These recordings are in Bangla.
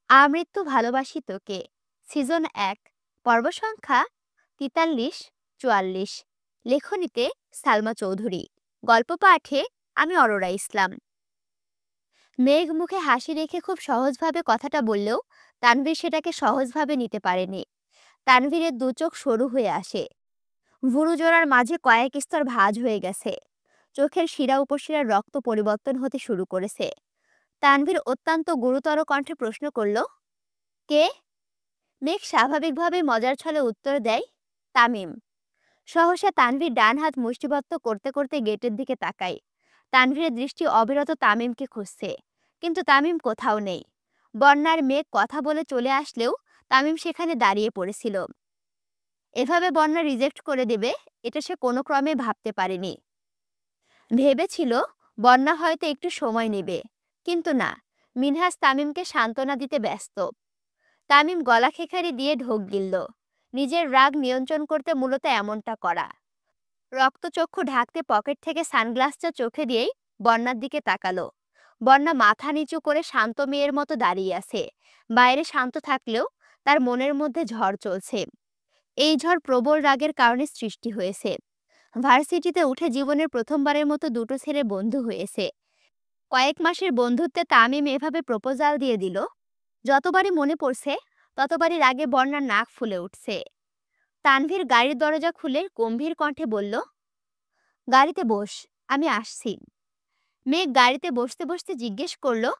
আমৃত্যু ভালোবাসি তোকে, সিজন ১, পর্ব সংখ্যা ৪৩-৪৪। লেখনীতে সালমা চৌধুরী। গল্প পাঠে আমি অরোরা ইসলাম। মেঘ মুখে হাসি রেখে খুব সহজভাবে কথাটা বললেও তানভীর সেটাকে সহজভাবে নিতে পারেনি। তানভীরের দু চোখ সরু হয়ে আসে, ভুরু জোড়ার মাঝে কয়েক স্তর ভাঁজ হয়ে গেছে, চোখের শিরা উপশিরার রক্ত পরিবর্তন হতে শুরু করেছে। তানভীর অত্যন্ত গুরুতর কণ্ঠে প্রশ্ন করল, কে? মেঘ স্বাভাবিকভাবে মজার ছলে উত্তর দেয়, তামিম। সহসা তানভীর ডান হাত মুষ্টিবদ্ধ করতে করতে গেটের দিকে তাকায়। তানভীরের দৃষ্টি অবিরত তামিমকে খুঁজছে, কিন্তু তামিম কোথাও নেই। বন্যার মেঘ কথা বলে চলে আসলেও তামিম সেখানে দাঁড়িয়ে পড়েছিল। এভাবে বন্যা রিজেক্ট করে দেবে এটা সে কোনো ক্রমে ভাবতে পারেনি। ভেবেছিল বন্যা হয়তো একটু সময় নেবে, কিন্তু না, মিনহাজ তামিমকে সান্ত্বনা দিতে ব্যস্ত। তামিম গলা খেখারি দিয়ে ঢোক গিলল। নিজের রাগ নিয়ন্ত্রণ করতে মূলত এমনটা করা। রক্তচক্ষু ঢাকতে পকেট থেকে সানগ্লাসটা চোখে দিয়েই বন্যার দিকে তাকালো। বন্যা মাথা নিচু করে শান্ত মেয়ের মতো দাঁড়িয়ে আছে। বাইরে শান্ত থাকলেও তার মনের মধ্যে ঝড় চলছে। এই ঝড় প্রবল রাগের কারণে সৃষ্টি হয়েছে। ভার্সিটিতে উঠে জীবনের প্রথমবারের মতো দুটো ছেলে বন্ধু হয়েছে। কয়েক মাসের বন্ধুত্বে তামিম এভাবে প্রপোজাল দিয়ে দিল। যতবারই মনে পড়ছে ততবারই রাগে বন্যার নাক ফুলে উঠছে। তানভীর গাড়ির দরজা খুলে গম্ভীর কণ্ঠে বলল, গাড়িতে বস, আমি আসছি। মেঘ গাড়িতে বসতে বসতে জিজ্ঞেস করলো,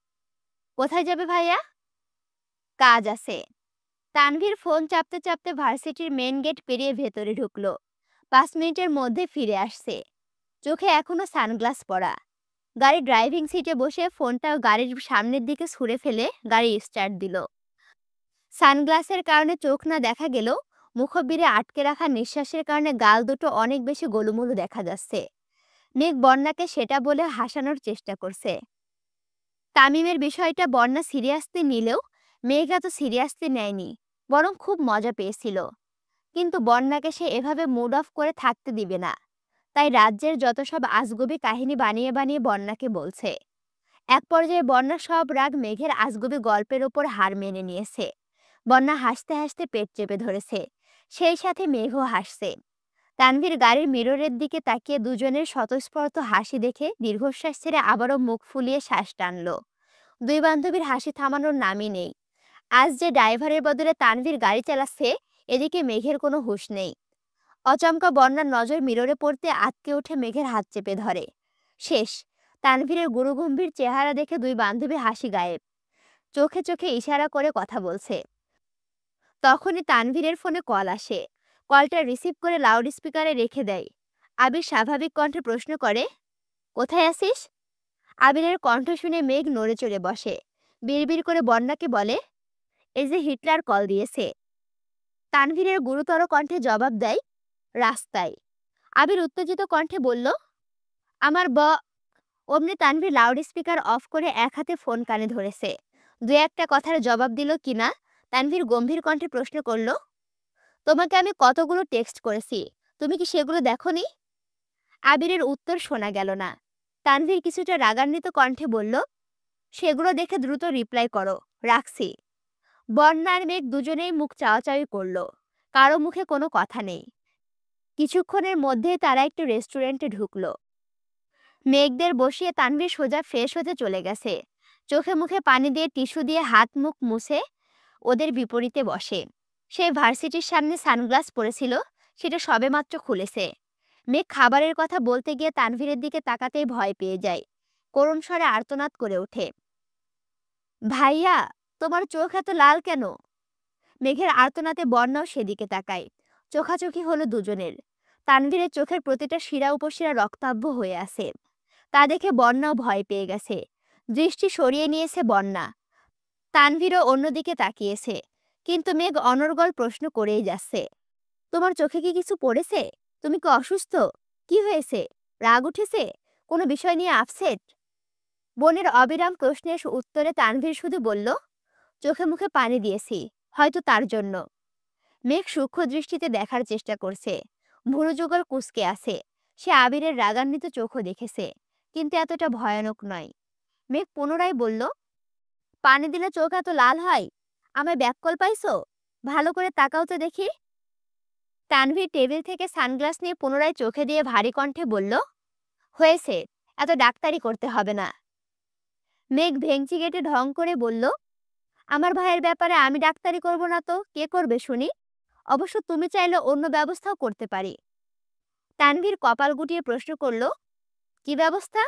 কোথায় যাবে ভাইয়া? কাজ আছে। তানভীর ফোন চাপতে চাপতে ভার্সিটির মেন গেট পেরিয়ে ভেতরে ঢুকলো। ৫ মিনিটের মধ্যে ফিরে আসছে, চোখে এখনো সানগ্লাস পরা। গাড়ির ড্রাইভিং সিটে বসে ফোনটা গাড়ির সামনের দিকে ছুঁড়ে ফেলে গাড়ি স্টার্ট দিল। সানগ্লাসের কারণে চোখ না দেখা গেলেও মুখবিরে আটকে রাখা নিঃশ্বাসের কারণে গাল দুটো অনেক বেশি গোলুমোলু দেখা যাচ্ছে। মেঘ বন্যাকে সেটা বলে হাসানোর চেষ্টা করছে। তামিমের বিষয়টা বন্যা সিরিয়াসলি নিলেও মেঘ এত সিরিয়াসলি নেয়নি, বরং খুব মজা পেয়েছিল। কিন্তু বন্যাকে সে এভাবে মুড অফ করে থাকতে দিবে না। তাই রাজ্যের যত সব আজগুবি কাহিনী বানিয়ে বানিয়ে বন্যাকে বলছে। এক পর্যায়ে বন্যা সব রাগ মেঘের আজগুবি গল্পের ওপর হার মেনে নিয়েছে। বন্যা হাসতে হাসতে পেট চেপে ধরেছে, সেই সাথে মেঘও হাসছে। তানভীর গাড়ির মিররের দিকে তাকিয়ে দুজনের স্বতঃস্ফূর্ত হাসি দেখে দীর্ঘশ্বাস ছেড়ে আবারও মুখ ফুলিয়ে শ্বাস টানল। দুই বান্ধবীর হাসি থামানোর নামই নেই। আজ যে ড্রাইভারের বদলে তানভীর গাড়ি চালাচ্ছে, এদিকে মেঘের কোনো হুঁশ নেই। অচমকা বন্যার নজর মিররে পড়তে আঁতকে উঠে মেঘের হাত চেপে ধরে। শেষ। তানভীরের গুরুগম্ভীর চেহারা দেখে দুই বান্ধবী হাসি গায়েব, চোখে চোখে ইশারা করে কথা বলছে। তখনই তানভীরের ফোনে কল আসে। কলটা রিসিভ করে লাউড স্পিকারে রেখে দেয়। আবির স্বাভাবিক কণ্ঠে প্রশ্ন করে, কোথায় আছিস? আবিরের কণ্ঠ শুনে মেঘ নড়ে চড়ে বসে। বিড়বিড় করে বন্যাকে বলে, এই যে হিটলার কল দিয়েছে। তানভীরের গুরুতর কণ্ঠে জবাব দেয়, রাস্তায়। আবির উত্তেজিত কণ্ঠে বলল, আমার অমনি তানভীর লাউড স্পিকার অফ করে এক হাতে ফোন কানে ধরেছে। দু একটা কথার জবাব দিল কিনা তানভীর গম্ভীর কণ্ঠে প্রশ্ন করল, তোমাকে আমি কতগুলো টেক্সট করেছি, তুমি কি সেগুলো দেখোনি? আবিরের উত্তর শোনা গেল না। তানভীর কিছুটা রাগান্বিত কণ্ঠে বলল, সেগুলো দেখে দ্রুত রিপ্লাই করো, রাখছি। বন্যা আর মেঘ দুজনেই মুখ চাওয়াচাওয়ি করল। কারো মুখে কোনো কথা নেই। কিছুক্ষণের মধ্যেই তারা একটু রেস্টুরেন্টে ঢুকলো। মেঘদের বসিয়ে তানভীর সোজা ফ্রেশ হতে চলে গেছে। চোখে মুখে পানি দিয়ে টিস্যু দিয়ে হাত মুখ মুছে ওদের বিপরীতে বসে। সে ভার্সিটির সামনে সানগ্লাস পরেছিল, সেটা সবেমাত্র খুলেছে। মেঘ খাবারের কথা বলতে গিয়ে তানভীরের দিকে তাকাতেই ভয় পেয়ে যায়। করুণ স্বরে আর্তনাদ করে ওঠে, ভাইয়া, তোমার চোখ এত লাল কেন? মেঘের আর্তনাদে বন্যাও সেদিকে তাকায়। চোখাচোখি হলো দুজনের। তানভীরের চোখের প্রতিটা শিরা উপশিরা রক্তাভ হয়ে আছে। তা দেখে বন্যাও ভয় পেয়ে গেছে। দৃষ্টি সরিয়ে নিয়েছে বন্যা। তানভীরও অন্যদিকে তাকিয়েছে, কিন্তু মেঘ অনর্গল প্রশ্ন করেই যাচ্ছে, তোমার চোখে কি কিছু পড়েছে? তুমি কি অসুস্থ? কি হয়েছে? রাগ উঠেছে? কোনো বিষয় নিয়ে আপসেট? বোনের অবিরাম প্রশ্নের উত্তরে তানভীর শুধু বলল, চোখে মুখে পানি দিয়েছি, হয়তো তার জন্য। মেঘ সূক্ষ্ম দৃষ্টিতে দেখার চেষ্টা করছে। ভুরু যুগল কুঁচকে আছে। সে আবিরের রাগান্বিত চোখও দেখেছে, কিন্তু এতটা ভয়ানক নয়। মেঘ পুনরায় বলল, পানি দিলে চোখ এত লাল হয়? আমায় ব্যাককল পাইছো? ভালো করে তাকাও তো দেখি। তানভীর টেবিল থেকে সানগ্লাস নিয়ে পুনরায় চোখে দিয়ে ভারী কণ্ঠে বলল, হয়েছে, এত ডাক্তারি করতে হবে না। মেঘ ভেংচি কেটে ঢং করে বলল, আমার ভাইয়ের ব্যাপারে আমি ডাক্তারি করব না তো কে করবে শুনি? অবশ্য তুমি চাইলে অন্য ব্যবস্থাও করতে পারি। তানভীর কপাল গুটিয়ে প্রশ্ন করল, কি ব্যবস্থা?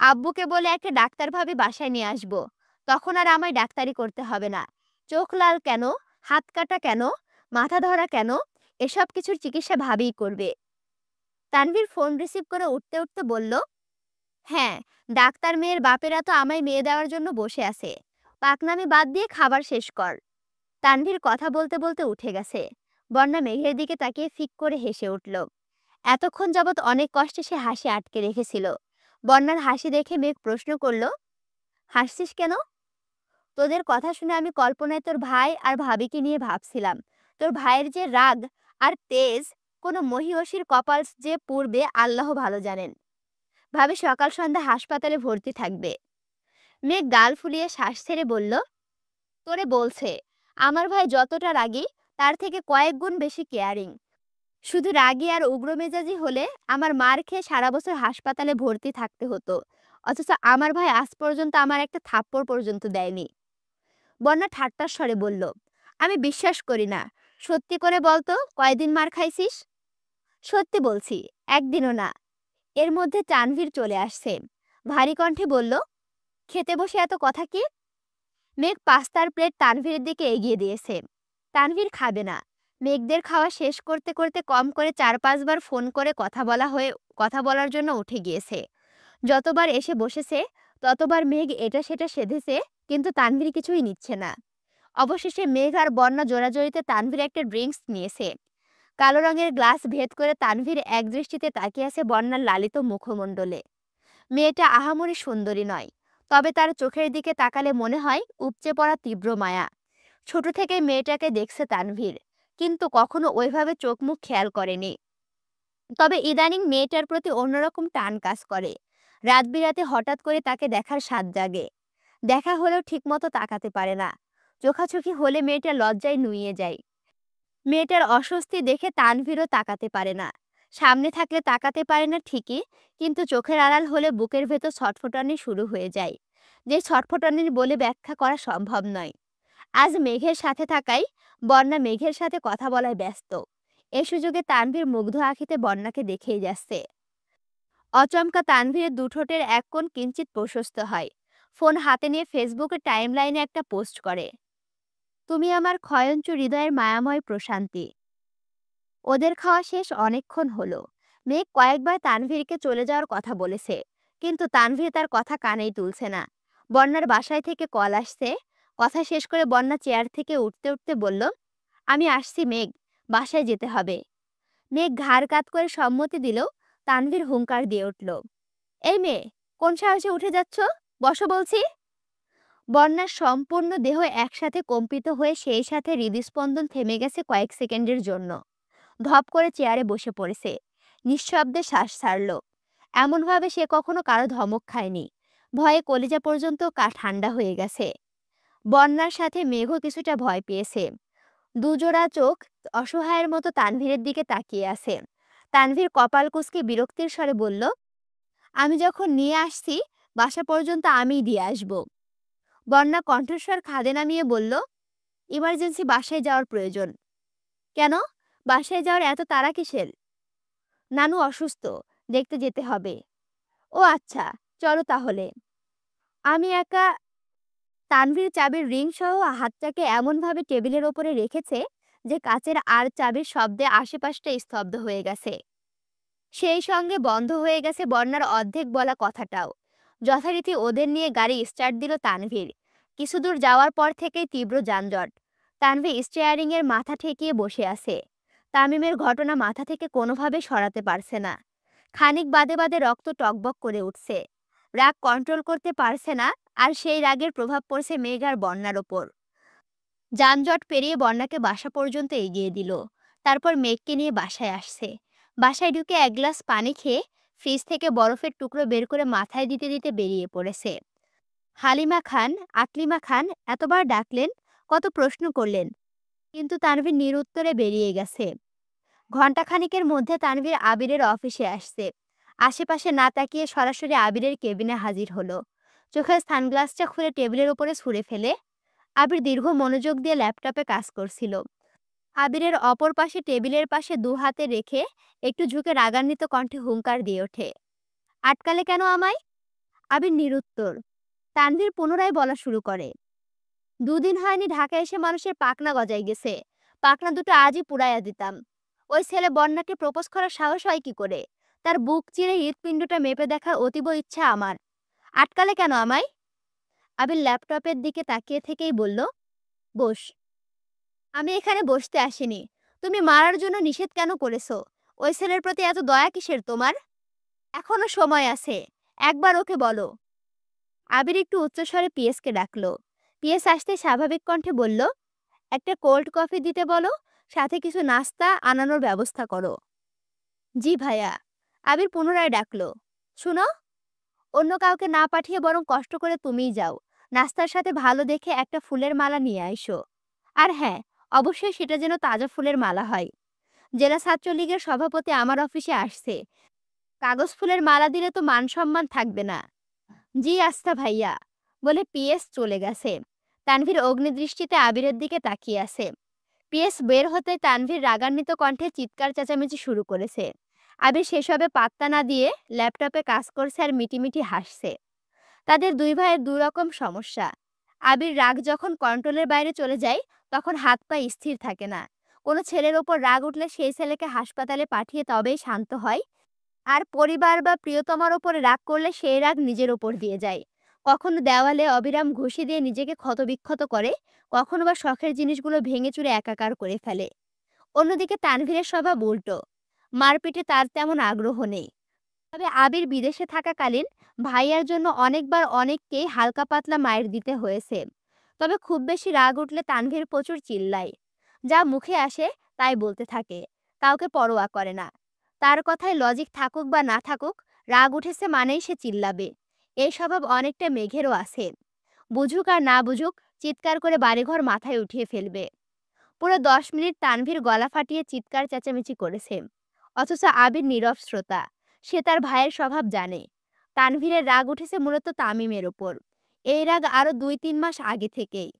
আব্বুকে বলে একটা ডাক্তার ভাবি বাসায় নিয়ে আসবো। তখন আর আমায় ডাক্তারি করতে হবে না। চোখ লাল কেন, হাত কাটা কেন, মাথা ধরা কেন, এসব কিছুর চিকিৎসা ভাবিই করবে। তানভীর ফোন রিসিভ করে উঠতে উঠতে বলল, হ্যাঁ, ডাক্তার মেয়ের বাপেরা তো আমায় মেয়ে দেওয়ার জন্য বসে আছে। পাকনামি বাদ দিয়ে খাবার শেষ কর। তানভীর কথা বলতে বলতে উঠে গেছে। বন্যা মেঘের দিকে তাকিয়ে ফিক করে হেসে উঠল। এতক্ষণ যাবৎ অনেক কষ্টে সে হাসি আটকে রেখেছিল। বন্যার হাসি দেখে মেঘ প্রশ্ন করল, হাসছিস কেন? তোদের কথা শুনে আমি কল্পনায় তোর ভাই আর ভাবিকে নিয়ে ভাবছিলাম। তোর ভাইয়ের যে রাগ আর তেজ, কোনো মহিষীর কপাল যে পুড়বে আল্লাহ ভালো জানেন। ভাবি সকাল সন্ধ্যা হাসপাতালে ভর্তি থাকবে। মেঘ গাল ফুলিয়ে শ্বাস ছেড়ে বলল, তোরে বলছে, আমার ভাই যতটা রাগী তার থেকে কয়েক গুণ বেশি কেয়ারিং। শুধু রাগী আর উগ্র মেজাজি হলে আমার মার খেয়ে সারা বছর হাসপাতালে ভর্তি থাকতে হতো, অথচ আমার ভাই আজ পর্যন্ত আমার একটা থাপ্পড় পর্যন্ত দেয়নি। বন্যা ঠাট্টার স্বরে বলল, আমি বিশ্বাস করি না। সত্যি করে বলতো, কয়দিন মার খাইছিস? সত্যি বলছি, একদিনও না। এর মধ্যে তানভীর চলে আসছে। ভারী কণ্ঠে বলল, খেতে বসে এত কথা কি? মেঘ পাস্তার প্লেট তানভীরের দিকে এগিয়ে দিয়েছে। তানভীর খাবে না। মেঘদের খাওয়া শেষ করতে করতে কম করে 4-5 বার ফোন করে কথা বলার জন্য উঠে গিয়েছে। যতবার এসে বসেছে ততবার মেঘ এটা সেটা সেধেছে, কিন্তু তানভীর কিছুই নিচ্ছে না। অবশেষে মেঘ আর বন্যা জোড়াজড়িতে তানভীর একটা ড্রিঙ্কস নিয়েছে। কালো রঙের গ্লাস ভেদ করে তানভীর একদৃষ্টিতে তাকিয়ে আছে বন্যার লালিত মুখমণ্ডলে। মেয়েটা আহামরি সুন্দরী নয়, তবে তার চোখের দিকে তাকালে মনে হয় উপচে পড়া তীব্র মায়া। ছোট থেকে মেয়েটাকে দেখছে তানভীর, কিন্তু কখনো ওইভাবে চোখ মুখ খেয়াল করেনি। তবে ইদানিং মেয়েটার প্রতি অন্যরকম টান কাজ করে। রাত বিরাতে হঠাৎ করে তাকে দেখার স্বাদ জাগে। দেখা হলেও ঠিকমতো তাকাতে পারে না। চোখাচোখি হলে মেয়েটা লজ্জায় নুইয়ে যায়। মেয়েটার অস্বস্তি দেখে তানভীরও তাকাতে পারে না। সামনে থাকলে তাকাতে পারে না ঠিকই, কিন্তু চোখের আড়াল হলে বুকের ভেতর ছটফটানি শুরু হয়ে যায়, যে ছটফটানির বলে ব্যাখ্যা করা সম্ভব নয়। আজ মেঘের সাথে থাকায় বন্যা মেঘের সাথে কথা বলায় ব্যস্ত। এ সুযোগে তানভীর মুগ্ধ আঁখিতে বন্যাকে দেখেই যাচ্ছে। অচমকা তানভীরের দুঠোঁটের এক কোণ কিঞ্চিত প্রশস্ত হয়। ফোন হাতে নিয়ে ফেসবুকে টাইমলাইনে একটা পোস্ট করে, তুমি আমার ক্ষয়ঞ্চু হৃদয়ের মায়াময় প্রশান্তি। ওদের খাওয়া শেষ অনেকক্ষণ হলো। মেঘ কয়েকবার তানভীরকে চলে যাওয়ার কথা বলেছে, কিন্তু তানভীর তার কথা কানেই তুলছে না। বন্যার বাসায় থেকে কল আসছে। কথা শেষ করে বন্যা চেয়ার থেকে উঠতে উঠতে বলল, আমি আসছি মেঘ, বাসায় যেতে হবে। মেঘ ঘাড় কাত করে সম্মতি দিল। তানভীর হুঙ্কার দিয়ে উঠল, এই মেয়ে, কোন সাহসে উঠে যাচ্ছ? বসো বলছি। বন্যার সম্পূর্ণ দেহ একসাথে কম্পিত হয়ে সেই সাথে হৃদস্পন্দন থেমে গেছে কয়েক সেকেন্ডের জন্য। ধপ করে চেয়ারে বসে পড়েছে। নিঃশব্দে শ্বাস ছাড়ল। এমনভাবে সে কখনো কারো ধমক খায়নি। ভয়ে কলিজা পর্যন্ত ঠান্ডা হয়ে গেছে। বন্যার সাথে মেঘও কিছুটা ভয় পেয়েছে। দুজোড়া চোখ অসহায়ের মতো তানভীরের দিকে তাকিয়ে আছে। তানভীর কপাল কুঁচকে বিরক্তির স্বরে বলল, আমি যখন নিয়ে আসছি বাসা পর্যন্ত আমিই দিয়ে আসব। বন্যা কণ্ঠস্বর খাদে নামিয়ে বলল, ইমার্জেন্সি বাসায় যাওয়ার প্রয়োজন। কেন? বাসায় যাওয়ার এত তাড়া কিসের? নানু অসুস্থ, দেখতে যেতে হবে। ও আচ্ছা, চলো তাহলে। আমি একা। তানভীর চাবির রিং সহ হাতটাকে এমনভাবে টেবিলের ওপরে রেখেছে যে কাচের আর চাবির শব্দে আশেপাশটা স্তব্ধ হয়ে গেছে। সেই সঙ্গে বন্ধ হয়ে গেছে বন্যার অর্ধেক বলা কথাটাও। যথারীতি ওদের নিয়ে গাড়ি স্টার্ট দিল তানভীর। কিছু দূর যাওয়ার পর থেকেই তীব্র যানজট। তানভীর স্টিয়ারিং এর মাথা ঠেকিয়ে বসে আছে। তামিমের ঘটনা মাথা থেকে কোনোভাবে সরাতে পারছে না। খানিক বাদে বাদে রক্ত টকবক করে উঠছে। রাগ কন্ট্রোল করতে পারছে না, আর সেই রাগের প্রভাব পড়ছে মেঘ আর বন্যার ওপর। যানজট পেরিয়ে বন্যাকে বাসা পর্যন্ত এগিয়ে দিল। তারপর মেঘকে নিয়ে বাসায় আসছে। বাসায় ঢুকে এক গ্লাস পানি খেয়ে ফ্রিজ থেকে বরফের টুকরো বের করে মাথায় দিতে দিতে বেরিয়ে পড়েছে। হালিমা খান, আকলিমা খান এতবার ডাকলেন, কত প্রশ্ন করলেন, কিন্তু তানভীর নিরুত্তরে বেরিয়ে গেছে। ঘণ্টাখানেকের মধ্যে তানভীর আবিরের অফিসে আসছে। আশেপাশে না তাকিয়ে সরাসরি আবিরের কেবিনে হাজির হলো। চোখের সানগ্লাসটা খুলে টেবিলের উপরে ছুঁড়ে ফেলে আবির দীর্ঘ মনোযোগ দিয়ে ল্যাপটপে কাজ করছিল। আবিরের অপর পাশে টেবিলের পাশে দু হাতে রেখে একটু ঝুঁকে রাগান্বিত কণ্ঠে হুঙ্কার দিয়ে ওঠে, আটকালে কেন আমায়? আবির নিরুত্তর। তানভীর পুনরায় বলা শুরু করে, দুদিন হয়নি ঢাকা এসে মানুষের পাকনা গজায় গেছে, পাকনা দুটো আজই পুড়াইয়া দিতাম। ওই ছেলে বন্যাকে প্রপোজ করার সাহস হয় কি করে? তার বুক চিরে হৃৎপিণ্ডটা মেপে দেখার অতীব ইচ্ছা আমার। আটকালে কেন আমায়? আবির ল্যাপটপের দিকে তাকিয়ে থেকেই বলল, বস। আমি এখানে বসতে আসিনি। তুমি মারার জন্য নিষেধ কেন করেছো? ওই ছেলের প্রতি এত দয়া কিসের তোমার? এখনো সময় আছে, একবার ওকে বলো। আবির একটু উচ্চস্বরে পিএসকে ডাকলো। পিএস আসতে স্বাভাবিক কণ্ঠে বলল, একটা কোল্ড কফি দিতে বলো, সাথে কিছু নাস্তা আনানোর ব্যবস্থা করো। জি ভাইয়া। আবির পুনরায় ডাকলো, শুনো, অন্য কাউকে না পাঠিয়ে বরং কষ্ট করে তুমিই যাও। নাস্তার সাথে ভালো দেখে একটা ফুলের মালা নিয়ে আইসো। আর হ্যাঁ, অবশ্যই সেটা যেন তাজা ফুলের মালা হয়। জেলা ছাত্রলীগের সভাপতি আমার অফিসে আসছে, কাগজ ফুলের মালা দিলে তো মান সম্মান থাকবে না। জি আস্তা ভাইয়া, বলে পিএস চলে গেছে। তানভীর অগ্নিদৃষ্টিতে আবিরের দিকে তাকিয়ে আছে। পিএস বের হতে তানভীর রাগান্বিত কণ্ঠে চিৎকার চেঁচামেচি শুরু করেছে। আবির সেসবে পাত্তা না দিয়ে ল্যাপটপে কাজ করছে আর মিটিমিটি হাসছে। তাদের দুই ভাইয়ের দুই রকম সমস্যা। আবির রাগ যখন কন্ট্রোলের বাইরে চলে যায়, তখন হাত পা স্থির থাকে না। কোনো ছেলের ওপর রাগ উঠলে সেই ছেলেকে হাসপাতালে পাঠিয়ে তবেই শান্ত হয়। আর পরিবার বা প্রিয়তমার ওপরে রাগ করলে সেই রাগ নিজের ওপর দিয়ে যায়। কখনো দেওয়ালে অবিরাম ঘুষি দিয়ে নিজেকে ক্ষতবিক্ষত করে, কখনো বা শখের জিনিসগুলো ভেঙে চুরে একাকার করে ফেলে। অন্যদিকে তানভীরের স্বভাব উল্টো। মারপিটে তার তেমন আগ্রহ নেই। তবে আবির বিদেশে থাকাকালীন ভাইয়ার জন্য অনেকবার অনেককেই হালকা পাতলা মায়ের দিতে হয়েছে। তবে খুব বেশি রাগ উঠলে তানভীর প্রচুর চিল্লায়। যা মুখে আসে তাই বলতে থাকে, কাউকে পরোয়া করে না। তার কথায় লজিক থাকুক বা না থাকুক, রাগ উঠেছে মানেই সে চিল্লাবে। এই স্বভাব অনেকটা মেঘেরও আছে। বুঝুক আর না বুঝুক, চিৎকার করে বাড়িঘর মাথায় উঠিয়ে ফেলবে। পুরো 10 মিনিট তানভীর গলা ফাটিয়ে চিৎকার চেঁচামেচি করেছে, অথচ আবির নীরব শ্রোতা। সে তার ভাইয়ের স্বভাব জানে। তানভীরের রাগ উঠেছে মূলত তামিমের ওপর। এই রাগ আরও 2-3 মাস আগে থেকেই।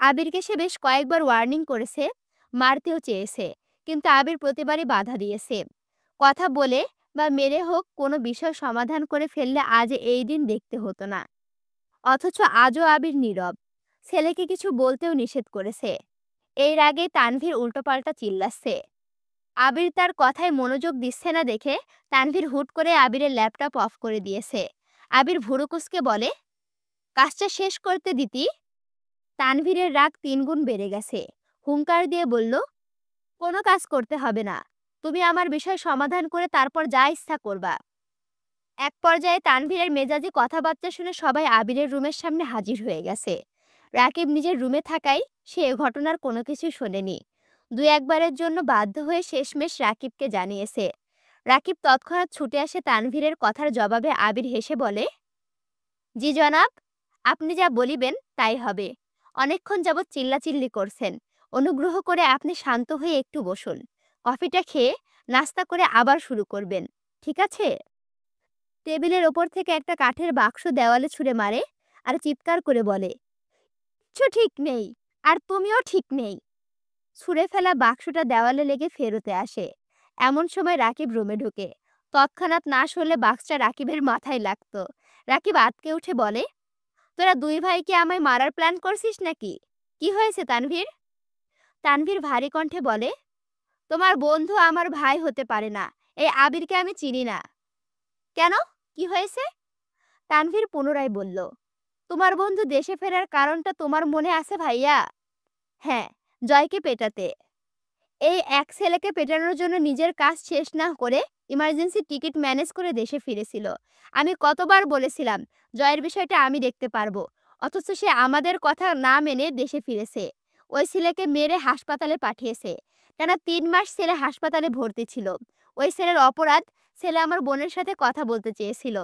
আবিরকে সে বেশ কয়েকবার ওয়ার্নিং করেছে, মারতেও চেয়েছে, কিন্তু আবির প্রতিবারই বাধা দিয়েছে। কথা বলে বা মেরে হোক কোনো বিষয় সমাধান করে ফেললে আজ এই দিন দেখতে হতো না। অথচ আজও আবির নীরব। ছেলেকে কিছু বলতেও নিষেধ করেছে। এই রাগে তানভীর উল্টোপাল্টা চিল্লাচ্ছে। আবির তার কথায় মনোযোগ দিচ্ছে না দেখে তানভীর হুট করে আবিরের ল্যাপটপ অফ করে দিয়েছে। আবির ভুরু কুঁচকে বলে, কাজটা শেষ করতে দিতি। তানভীরের রাগ 3 গুণ বেড়ে গেছে। হুঙ্কার দিয়ে বলল, কোনো কাজ করতে হবে না, তুমি আমার বিষয় সমাধান করে তারপর যা ইচ্ছা করবা। এক পর্যায়ে তানভীরের মেজাজি কথাবার্তা শুনে সবাই আবিরের রুমের সামনে হাজির হয়ে গেছে। রাকিব নিজের রুমে থাকায় সে এ ঘটনার কোনো কিছু শোনেনি। 2-1বারের জন্য বাধ্য হয়ে শেষমেশ রাকিবকে জানিয়েছে। রাকিব তৎক্ষণাৎ ছুটে আসে তানভীরের কথার জবাবে। আবির হেসে বলে, জি জনাব, আপনি যা বলিবেন তাই হবে। অনেকক্ষণ যাবৎ চিল্লাচিল্লি করছেন, অনুগ্রহ করে আপনি শান্ত হয়ে একটু বসুন। কফিটা খেয়ে নাস্তা করে আবার শুরু করবেন, ঠিক আছে? টেবিলের ওপর থেকে একটা কাঠের বাক্স দেওয়ালে ছুঁড়ে মারে আর চিৎকার করে বলে, কিচ্ছু ঠিক নেই, আর তুমিও ঠিক নেই। ছুঁড়ে ফেলা বাক্সটা দেওয়ালে লেগে ফেরতে আসে। এমন সময় রাকিব রুমে ঢুকে। তৎক্ষণাৎ না সরলে বাক্সটা রাকিবের মাথায় লাগতো। রাকিব আঁতকে উঠে বলে, তোরা দুই ভাই কি আমায় মারার প্ল্যান করছিস নাকি? কি হয়েছে তানভীর? তানভীর ভারী কণ্ঠে বলে, তোমার বন্ধু আমার ভাই হতে পারে না। এই আবিরকে আমি চিনি না। কেন, কি হয়েছে? তানভীর পুনরায় বলল, তোমার বন্ধু দেশে ফেরার কারণটা তোমার মনে আছে ভাইয়া? হ্যাঁ, জয়কে পেটাতে। এই এক ছেলেকে পেটানোর জন্য নিজের কাজ শেষ না করে ইমার্জেন্সি টিকিট ম্যানেজ করে দেশে ফিরেছিল। আমি কতবার বলেছিলাম জয়ের বিষয়টা আমি দেখতে পারবো, অথচ সে আমাদের কথা না মেনে দেশে ফিরেছে। ওই ছেলেকে মেরে হাসপাতালে পাঠিয়েছে। টানা 3 মাস ছেলে হাসপাতালে ভর্তি ছিল। ওই ছেলের অপরাধ, ছেলে আমার বোনের সাথে কথা বলতে চেয়েছিল।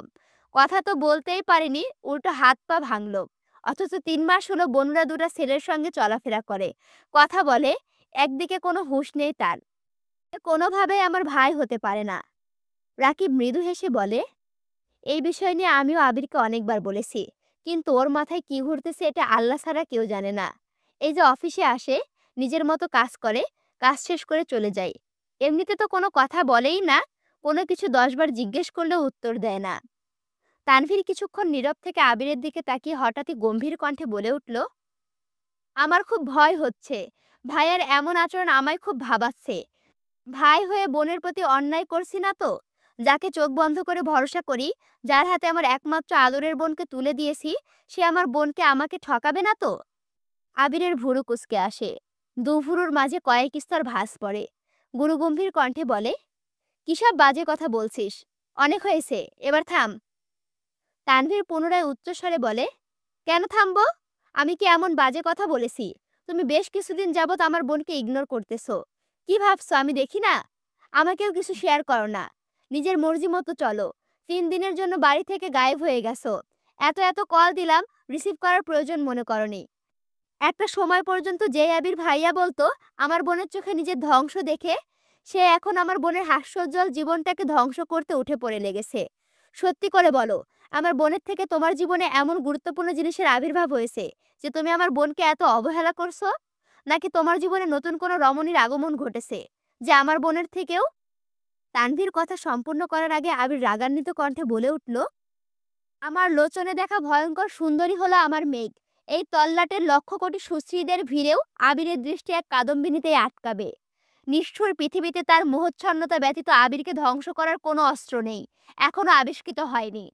কথা তো বলতেই পারেনি, উল্টো হাত পা ভাঙলো। অথচ ৩ মাস হলো বোনরা দুটা ছেলের সঙ্গে চলাফেরা করে, কথা বলে। একদিকে কোনো হুঁশ নেই তার। কোনোভাবেই আমার ভাই হতে পারে না। রাকিব মৃদু হেসে বলে, এই বিষয় নিয়ে আমিও আবিরকে অনেকবার বলেছি, কিন্তু ওর মাথায় কি ঘুরতেছে এটা আল্লাহ ছাড়া কেউ জানে না। এই যে অফিসে আসে, নিজের মতো কাজ করে, কাজ শেষ করে চলে যায়। এমনিতে তো কোনো কথা বলেই না, কোনো কিছু ১০ বার জিজ্ঞেস করলেও উত্তর দেয় না। তানভীর কিছুক্ষণ নীরব থেকে আবিরের দিকে তাকিয়ে হঠাৎই গম্ভীর কণ্ঠে বলে উঠল, আমার খুব ভয় হচ্ছে। ভাইয়ার এমন আচরণ আমায় খুব ভাবাচ্ছে। ভাই হয়ে বোনের প্রতি অন্যায় করছি না তো? যাকে চোখ বন্ধ করে ভরসা করি, যার হাতে আমার একমাত্র আদরের বোনকে তুলে দিয়েছি, সে আমার বোনকে আমাকে ঠকাবে না তো? আবিরের ভুরু কুঁচকে আসে। দুভুরুর মাঝে কয়েক স্তর ভাঁজ পড়ে। গুরুগম্ভীর কণ্ঠে বলে, কিসব বাজে কথা বলছিস? অনেক হয়েছে, এবার থাম। তানভীর পুনরায় উচ্চস্বরে বলে, কেন থামবো? আমি কি এমন বাজে কথা বলেছি? তুমি বেশ কিছুদিন যাবৎ আমার বোনকে ইগনোর করতেছো। কি ভাবছো আমি দেখি না? আমাকেও কিছু শেয়ার করো না। নিজের মর্জি মতো চলো। ৩ দিনের জন্য বাড়ি থেকে গায়েব হয়ে গেছো। এত কল দিলাম, রিসিভ করার প্রয়োজন মনে করনি। একটা সময় পর্যন্ত যে আবির ভাইয়া বলতো আমার বোনের চোখে নিজের ধ্বংস দেখে, সে এখন আমার বোনের হাস্যোজ্জ্বল জীবনটাকে ধ্বংস করতে উঠে পড়ে লেগেছে। সত্যি করে বলো, আমার বোনের থেকে তোমার জীবনে এমন গুরুত্বপূর্ণ জিনিসের আবির্ভাব হয়েছে যে তুমি আমার বোনকে এত অবহেলা করছো? নাকি তোমার জীবনে নতুন কোনো রমণীর আগমন ঘটেছে যে আমার বোনের থেকেও? তানভীর কথা সম্পূর্ণ করার আগে আবির রাগান্বিত কণ্ঠে বলে উঠল, আমার লোচনে দেখা ভয়ঙ্কর সুন্দরী হলো আমার মেঘ। এই তল্লাটের লক্ষ কোটি সুশ্রীদের ভিড়েও আবিরের দৃষ্টি এক কাদম্বিনীতেই আটকাবে। নিষ্ঠুর পৃথিবীতে তার মোহচ্ছন্নতা ব্যতীত আবিরকে ধ্বংস করার কোনো অস্ত্র নেই, এখনো আবিষ্কৃত হয়নি।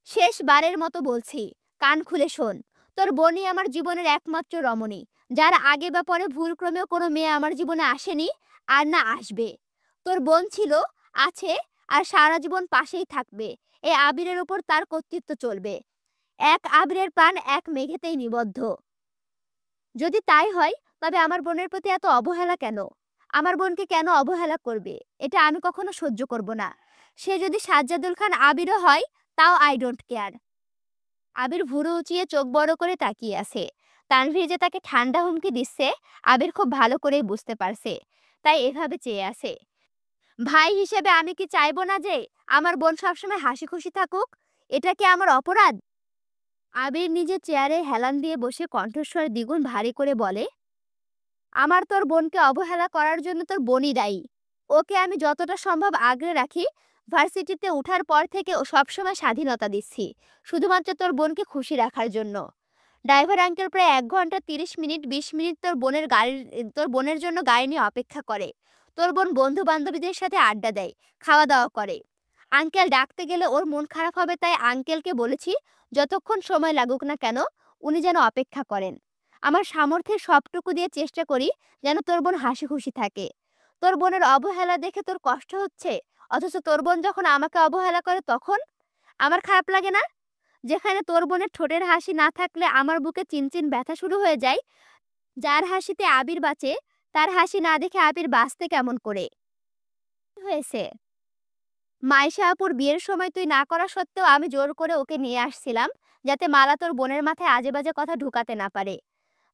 শেষবারের মতো বলছি, কান খুলে শোন। তোর বোনই আমার জীবনের একমাত্র রমণী, যার আগে বা পরে ভুলক্রমেও কোনো মেয়ে আমার জীবনে আসেনি, আর না আসবে। তোর বোন ছিল, আছে, আর সারা জীবন পাশেই থাকবে। এই আবিরের উপর তার কর্তৃত্ব চলবে। এক আবিরের প্রাণ এক মেঘেতেই নিবদ্ধ। যদি তাই হয়, তবে আমার বোনের প্রতি এত অবহেলা কেন? আমার বোনকে কেন অবহেলা করবে? এটা আমি কখনো সহ্য করব না। সে যদি সাজ্জাদুল খান আবিরও হয়, তাও আই ডোন্ট কেয়ার। আবির ভুরু উঁচিয়ে চোখ বড় করে তাকিয়ে আছে। তানভীর যে তাকে ঠান্ডা হুমকি দিচ্ছে, আবির খুব ভালো করেই বুঝতে পারছে, তাই এভাবে চেয়ে আছে। ভাই হিসেবে আমি কি চাইবো না যে আমার বোন সবসময় হাসি খুশি থাকুক? এটা কি আমার অপরাধ? আবির নিজের চেয়ারে হেলান দিয়ে বসে কণ্ঠস্বর দ্বিগুণ ভারী করে বলে, আমার তোর বোনকে অবহেলা করার জন্য তোর বোনই দায়ী। ওকে আমি যতটা সম্ভব আগলে রাখি। ভার্সিটিতে ওঠার পর থেকে ও সবসময় স্বাধীনতা দিচ্ছি, শুধুমাত্র তোর বোনকে খুশি রাখার জন্য। ড্রাইভার আঙ্কেল প্রায় ১ ঘন্টা ৩০ মিনিট ২০ মিনিট তোর বোনের জন্য গাড়ি নিয়ে অপেক্ষা করে। তোর বোন বন্ধু বান্ধবীদের সাথে আড্ডা দেয়, খাওয়া দাওয়া করে। আঙ্কেল ডাকতে গেলে ওর মন খারাপ হবে, তাই আঙ্কেলকে বলেছি যতক্ষণ সময় লাগুক না কেন, উনি যেন অপেক্ষা করেন। আমার সামর্থ্যের সবটুকু দিয়ে চেষ্টা করি যেন তোর বোন হাসি খুশি থাকে। তোর বোনের অবহেলা দেখে তোর কষ্ট হচ্ছে, অথচ তোর বোন যখন আমাকে অবহেলা করে তখন আমার খারাপ লাগে না? যেখানে তোর বোনের ঠোঁটের হাসি না থাকলে আমার বুকে চিনচিন ব্যথা শুরু হয়ে যায়। যার হাসিতে আবির বাঁচে, তার হাসি না দেখে আবির বাঁচতে কেমন করে? হয়েছে, মাইশা আপুর বিয়ের সময় তুই না করা সত্ত্বেও আমি জোর করে ওকে নিয়ে আসছিলাম, যাতে মালা তোর বোনের মাথায় আজে বাজে কথা ঢুকাতে না পারে।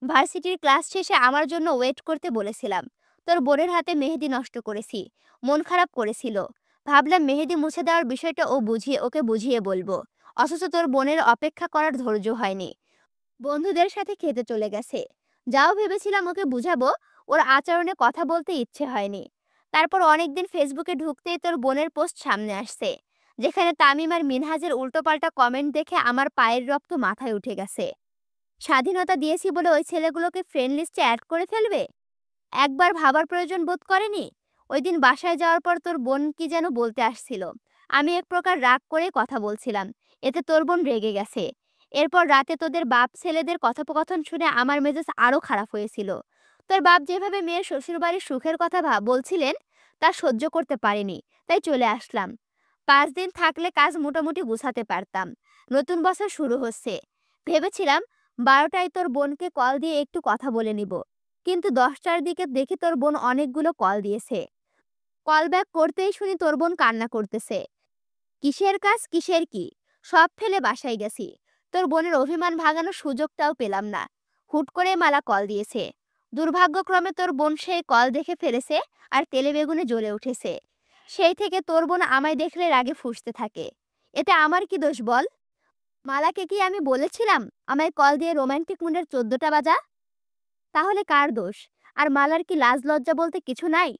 ভার্সিটির ক্লাস শেষে আমার জন্য ওয়েট করতে বলেছিলাম। তোর বোনের হাতে মেহেদি নষ্ট করেছি, মন খারাপ করেছিল। ভাবলাম মেহেদি মুছে দেওয়ার বিষয়টা ওকে বুঝিয়ে বলবো। অথচ তোর বোনের অপেক্ষা করার ধৈর্য হয়নি, বন্ধুদের সাথে খেতে চলে গেছে। যাও ভেবেছিলাম ওকে বুঝাবো, ওর আচরণে কথা বলতে ইচ্ছে হয়নি। তারপর অনেকদিন ফেসবুকে ঢুকতেই তোর বোনের পোস্ট সামনে আসছে, যেখানে তামিম আর মিনহাজের উল্টোপাল্টা কমেন্ট দেখে আমার পায়ের রক্ত মাথায় উঠে গেছে। স্বাধীনতা দিয়েছি বলে ওই ছেলেগুলোকে ফ্রেন্ড লিস্টে অ্যাড করে ফেলবে? একবার ভাবার প্রয়োজন বোধ করেনি? ওই দিন বাসায় যাওয়ার পর তোর বোন কি যেন বলতে আসছিল, আমি এক প্রকার রাগ করে কথা বলছিলাম, এতে তোর বোন রেগে গেছে। এরপর রাতে তোদের বাপ ছেলেদের কথোপকথন শুনে আমার মেজাজ আরো খারাপ হয়েছিল। তোর বাপ যেভাবে মেয়ের শ্বশুরবাড়ির সুখের কথা বলছিলেন, তা সহ্য করতে পারিনি, তাই চলে আসলাম। ৫ দিন থাকলে কাজ মোটামুটি গুছাতে পারতাম। নতুন বছর শুরু হচ্ছে, ভেবেছিলাম ১২টায় তোর বোনকে কল দিয়ে একটু কথা বলে নিব, কিন্তু ১০টার দিকে দেখি তোর বোন অনেকগুলো কল দিয়েছে। কল ব্যাক করতেই শুনি তোর বোন কান্না করতেছে। কিসের কাজ, কিসের কি, সব ফেলে বাসায় গেছি। তোর বোনের অভিমান ভাঙানোর সুযোগটাও পেলাম না। হুট করে মালা কল দিয়েছে। দুর্ভাগ্যক্রমে তোর বোন সেই কল দেখে ফেলেছে আর তেলে বেগুনে জ্বলে উঠেছে। সেই থেকে তোর বোন আমায় দেখলে রাগে ফুঁসতে থাকে। এতে আমার কি দোষ বল? মালাকে কি আমি বলেছিলাম আমায় কল দিয়ে রোমান্টিক মুডের 14টা বাজা? তাহলে কার দোষ? আর মালার কি লাজ লজ্জা বলতে কিছু নাই?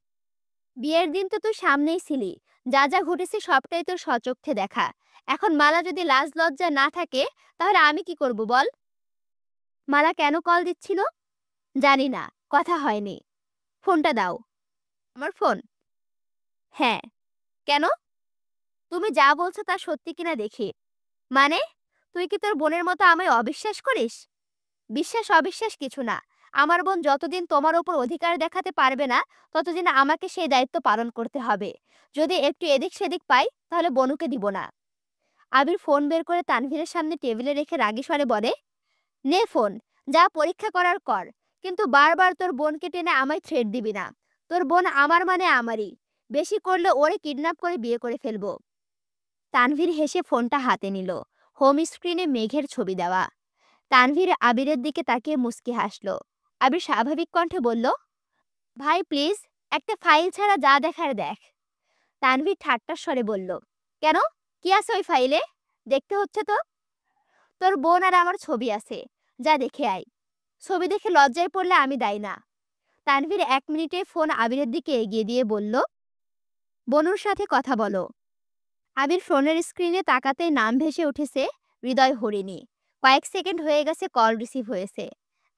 বিয়ের দিন তো তুই সামনেই ছিলি। যা যা ঘটেছে সবটাই তোর স্বচক্ষে দেখা। এখন মালা যদি লাজ লজ্জা না থাকে, তাহলে আমি কি করব বল? মালা কেন কল দিচ্ছিল? জানি না, কথা হয়নি। ফোনটা দাও। আমার ফোন? হ্যাঁ। কেন? তুমি যা বলছো তা সত্যি কিনা দেখি। মানে, তুই কি তোর বোনের মতো আমায় অবিশ্বাস করিস? বিশ্বাস অবিশ্বাস কিছু না। আমার বোন যতদিন তোমার ওপর অধিকার দেখাতে পারবে না, ততদিন আমাকে সেই দায়িত্ব পালন করতে হবে। যদি একটু এদিক সেদিক পাই, তাহলে বনুকে দিব না। আবির ফোন বের করে তানভীরের সামনে টেবিলে রেখে রাগী স্বরে বলে, নে ফোন, যা পরীক্ষা করার কর। কিন্তু বারবার তোর বোনকে টেনে আমায় থ্রেট দিবি না। তোর বোন আমার মানে আমারই। বেশি করলে ওরে কিডন্যাপ করে বিয়ে করে ফেলবো। তানভীর হেসে ফোনটা হাতে নিল। হোম স্ক্রিনে মেঘের ছবি দেওয়া। তানভীর আবিরের দিকে তাকিয়ে মুচকি হাসল। আবির স্বাভাবিক কণ্ঠে বলল, ভাই প্লিজ, একটা ফাইল ছাড়া যা দেখার দেখ। তানভীর ঠাট্টার স্বরে বলল, কেন, কি আছে ওই ফাইলে? দেখতে হচ্ছে তো। তোর বোন আর আমার ছবি আছে, যা দেখে আয়। ছবি দেখে লজ্জায় পড়লে আমি দায়ী না। তানভীর 1 মিনিটে ফোন আবিরের দিকে এগিয়ে দিয়ে বলল, বনুর সাথে কথা বলো। আবির ফোনের স্ক্রিনে তাকাতেই নাম ভেসে উঠেছে হৃদয় হরিণী। কয়েক সেকেন্ড হয়ে গেছে কল রিসিভ হয়েছে।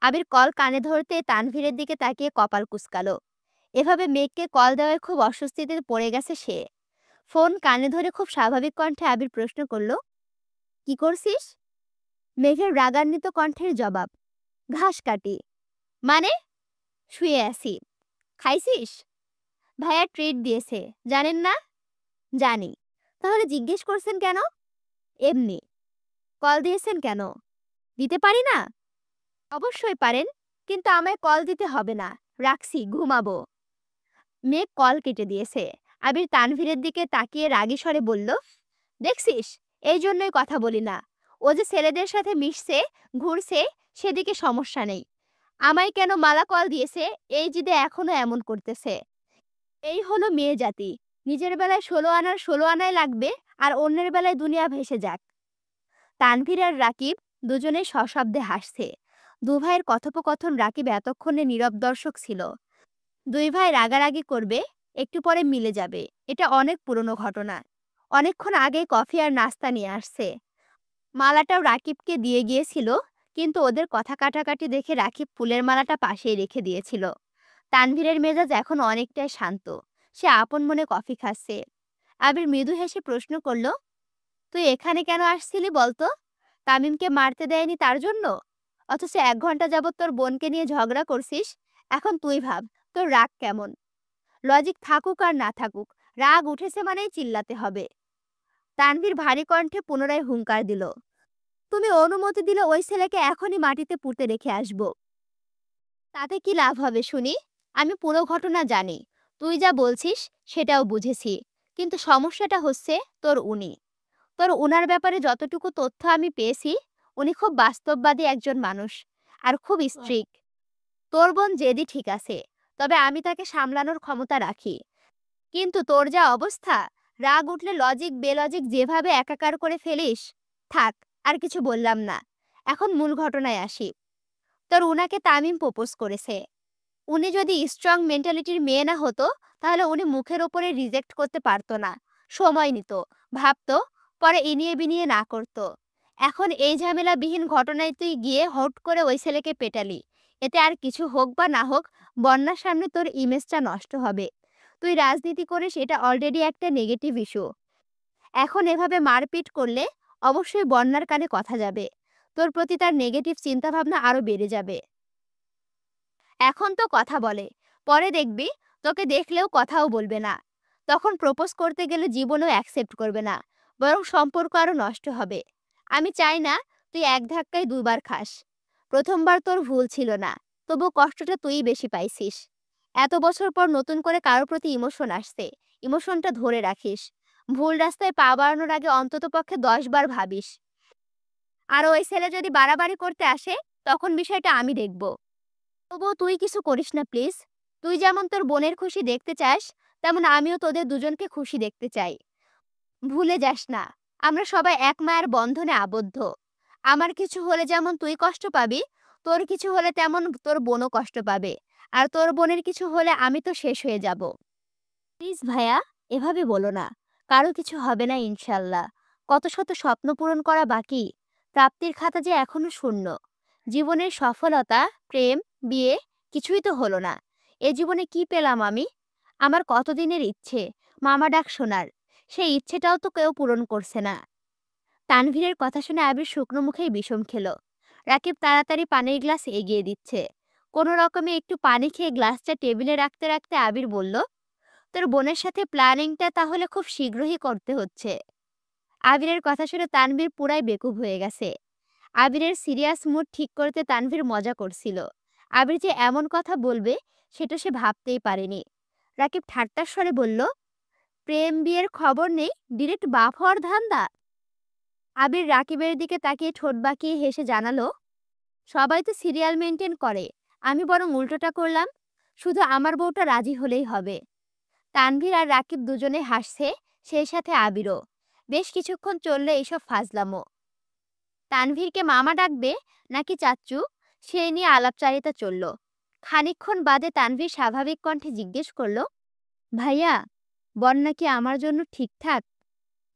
আবির কল কানে ধরতে তানভীরের দিকে তাকিয়ে কপাল কুঁচকালো। এভাবে মেঘকে কল দেওয়ায় খুব অস্বস্তিতে পড়ে গেছে সে। ফোন কানে ধরে খুব স্বাভাবিক কণ্ঠে আবির প্রশ্ন করল, কি করছিস? মেঘের রাগান্বিত কণ্ঠের জবাব, ঘাস কাটি। মানে? শুয়ে আছি। খাইছিস? ভাইয়া ট্রিট দিয়েছে, জানেন না? জানি। তাহলে জিজ্ঞেস করছেন কেন? এমনি। কল দিয়েছেন কেন? দিতে পারি না? অবশ্যই পারেন, কিন্তু আমায় কল দিতে হবে না। রাখছি, ঘুমাবো। মেঘ কল কেটে দিয়েছে। আবির তানভীরের দিকে তাকিয়ে রাগী স্বরে বলল, দেখছিস, এই জন্যই কথা বলি না। ও যে ছেলেদের সাথে মিশছে, ঘুরছে, সেদিকে সমস্যা নেই। আমায় কেন মালা কল দিয়েছে, এই জিদে এখনো এমন করতেছে। এই হলো মেয়ে জাতি। নিজের বেলায় 16 আনার 16 আনায় লাগবে, আর অন্যের বেলায় দুনিয়া ভেসে যাক। তানভীর আর রাকিব দুজনেই সশব্দে হাসছে। দু ভাইয়ের কথোপকথন রাকিব এতক্ষণে নীরব দর্শক ছিল। দুই ভাই রাগারাগি করবে, একটু পরে মিলে যাবে, এটা অনেক পুরনো ঘটনা। অনেকক্ষণ আগে কফি আর নাস্তা নিয়ে আসছে। মালাটাও রাকিবকে দিয়ে গিয়েছিল, কিন্তু ওদের কথা কাটাকাটি দেখে রাকিব ফুলের মালাটা পাশেই রেখে দিয়েছিল। তানভীরের মেজাজ এখন অনেকটাই শান্ত। সে আপন মনে কফি খাচ্ছে। আবির মৃদু হেসে প্রশ্ন করল, তুই এখানে কেন আসছিলি বলতো? তামিমকে মারতে দেয়নি তার জন্য? অথচ 1 ঘন্টা যাবত তোর বোনকে নিয়ে ঝগড়া করছিস। এখন তুই ভাব তোর রাগ কেমন। লজিক থাকুক আর না থাকুক, রাগ উঠেছে মানেই চিল্লাতে হবে। তানভীর ভারী কণ্ঠে পুনরায় হুঙ্কার দিল, তুমি অনুমতি দিলে ওই ছেলেকে এখনই মাটিতে পুঁতে রেখে আসব। তাতে কি লাভ হবে শুনি? আমি পুরো ঘটনা জানি। তুই যা বলছিস সেটাও বুঝেছি। কিন্তু সমস্যাটা হচ্ছে তোর উনার ব্যাপারে যতটুকু তথ্য আমি পেয়েছি, উনি খুব বাস্তববাদী একজন মানুষ, আর খুব স্ট্রিক্ট। তোর বোন জেদি ঠিক আছে, তবে আমি তাকে সামলানোর ক্ষমতা রাখি। কিন্তু তোর যা অবস্থা, রাগ উঠলে লজিক বেলজিক যেভাবে একাকার করে ফেলিস। থাক, আর কিছু বললাম না। এখন মূল ঘটনায় আসি। তোর উনাকে তামিম প্রপোজ করেছে। উনি যদি স্ট্রং মেন্টালিটির মেয়ে না হতো, তাহলে উনি মুখের ওপরে রিজেক্ট করতে পারতো না। সময় নিত, ভাবতো, পরে ইনিয়ে বিনিয়ে না করতো। এখন এই ঝামেলাবিহীন ঘটনায় তুই গিয়ে হট করে ওই ছেলেকে পেটালি। এতে আর কিছু হোক বা না হোক, বন্যার সামনে তোর ইমেজটা নষ্ট হবে। তুই রাজনীতি করিস, এটা অলরেডি একটা নেগেটিভ ইস্যু। এখন এভাবে মারপিট করলে অবশ্যই বন্যার কানে কথা যাবে। তোর প্রতি তার নেগেটিভ চিন্তাভাবনা আরো বেড়ে যাবে। এখন তো কথা বলে, পরে দেখবি তোকে দেখলেও কথাও বলবে না। তখন প্রপোজ করতে গেলে জীবনেও অ্যাকসেপ্ট করবে না, বরং সম্পর্ক আরো নষ্ট হবে। আমি চাই না তুই এক ধাক্কায় দুবার খাস। প্রথমবার তোর ভুল ছিল না, তবু কষ্টটা তুই বেশি পাইছিস। এত বছর পর নতুন করে কারোর প্রতি ইমোশন আসছে, ইমোশনটা ধরে রাখিস। ভুল রাস্তায় পা বাড়ানোর আগে অন্তত পক্ষে 10 বার ভাবিস। আর ওই ছেলে যদি বাড়াবাড়ি করতে আসে তখন বিষয়টা আমি দেখব। তবুও তুই কিছু করিস না প্লিজ। তুই যেমন তোর বোনের খুশি দেখতে চাস, তেমন আমিও তোদের দুজনকে খুশি দেখতে চাই। ভুলে যাস না, আমরা সবাই এক মায়ের বন্ধনে আবদ্ধ। আমার কিছু হলে যেমন তুই কষ্ট পাবি, তোর কিছু হলে তেমন তোর বোনও কষ্ট পাবে। আর তোর বোনের কিছু হলে আমি তো শেষ হয়ে যাব। প্লিজ ভাইয়া, এভাবে বলো না। কারো কিছু হবে না ইনশাল্লাহ। কত শত স্বপ্ন পূরণ করা বাকি। প্রাপ্তির খাতা যে এখনো শূন্য। জীবনের সফলতা, প্রেম, বিয়ে কিছুই তো হলো না। এ জীবনে কি পেলাম আমি? আমার কতদিনের ইচ্ছে মামা ডাক শোনার, সেই ইচ্ছেটাও তো কেউ পূরণ করছে না। তানভীরের কথা শুনে আবির শুকনো মুখেই বিষম খেলো। রাকিব তাড়াতাড়ি পানির গ্লাস এগিয়ে দিচ্ছে। কোনো রকমে একটু পানি খেয়ে গ্লাসটা টেবিলে রাখতে রাখতে আবির বলল, তোর বোনের সাথে প্ল্যানিংটা তাহলে খুব শীঘ্রই করতে হচ্ছে। আবিরের কথা শুনে তানভীর পুরাই বেকুব হয়ে গেছে। আবিরের সিরিয়াস মুড ঠিক করতে তানভীর মজা করছিল। আবির যে এমন কথা বলবে সেটা সে ভাবতেই পারেনি। রাকিব ঠাট্টার স্বরে বলল, প্রেম বিয়ের খবর নেই, ডিরেক্ট বাপ হওয়ার ধান্দা। আবির রাকিবের দিকে তাকিয়ে ঠোঁট বাঁকিয়ে হেসে জানালো, সবাই তো সিরিয়াল মেনটেন করে, আমি বরং উল্টোটা করলাম। শুধু আমার বউটা রাজি হলেই হবে। তানভীর আর রাকিব দুজনে হাসছে, সেই সাথে আবিরও। বেশ কিছুক্ষণ চললে এইসব ফাজলামো। তানভীরকে মামা ডাকবে নাকি চাচ্চু, সেই নিয়ে আলাপচারিতা চলল। খানিকক্ষণ বাদে তানভীর স্বাভাবিক কণ্ঠে জিজ্ঞেস করলো, ভাইয়া, বন্যা কি আমার জন্য ঠিকঠাক?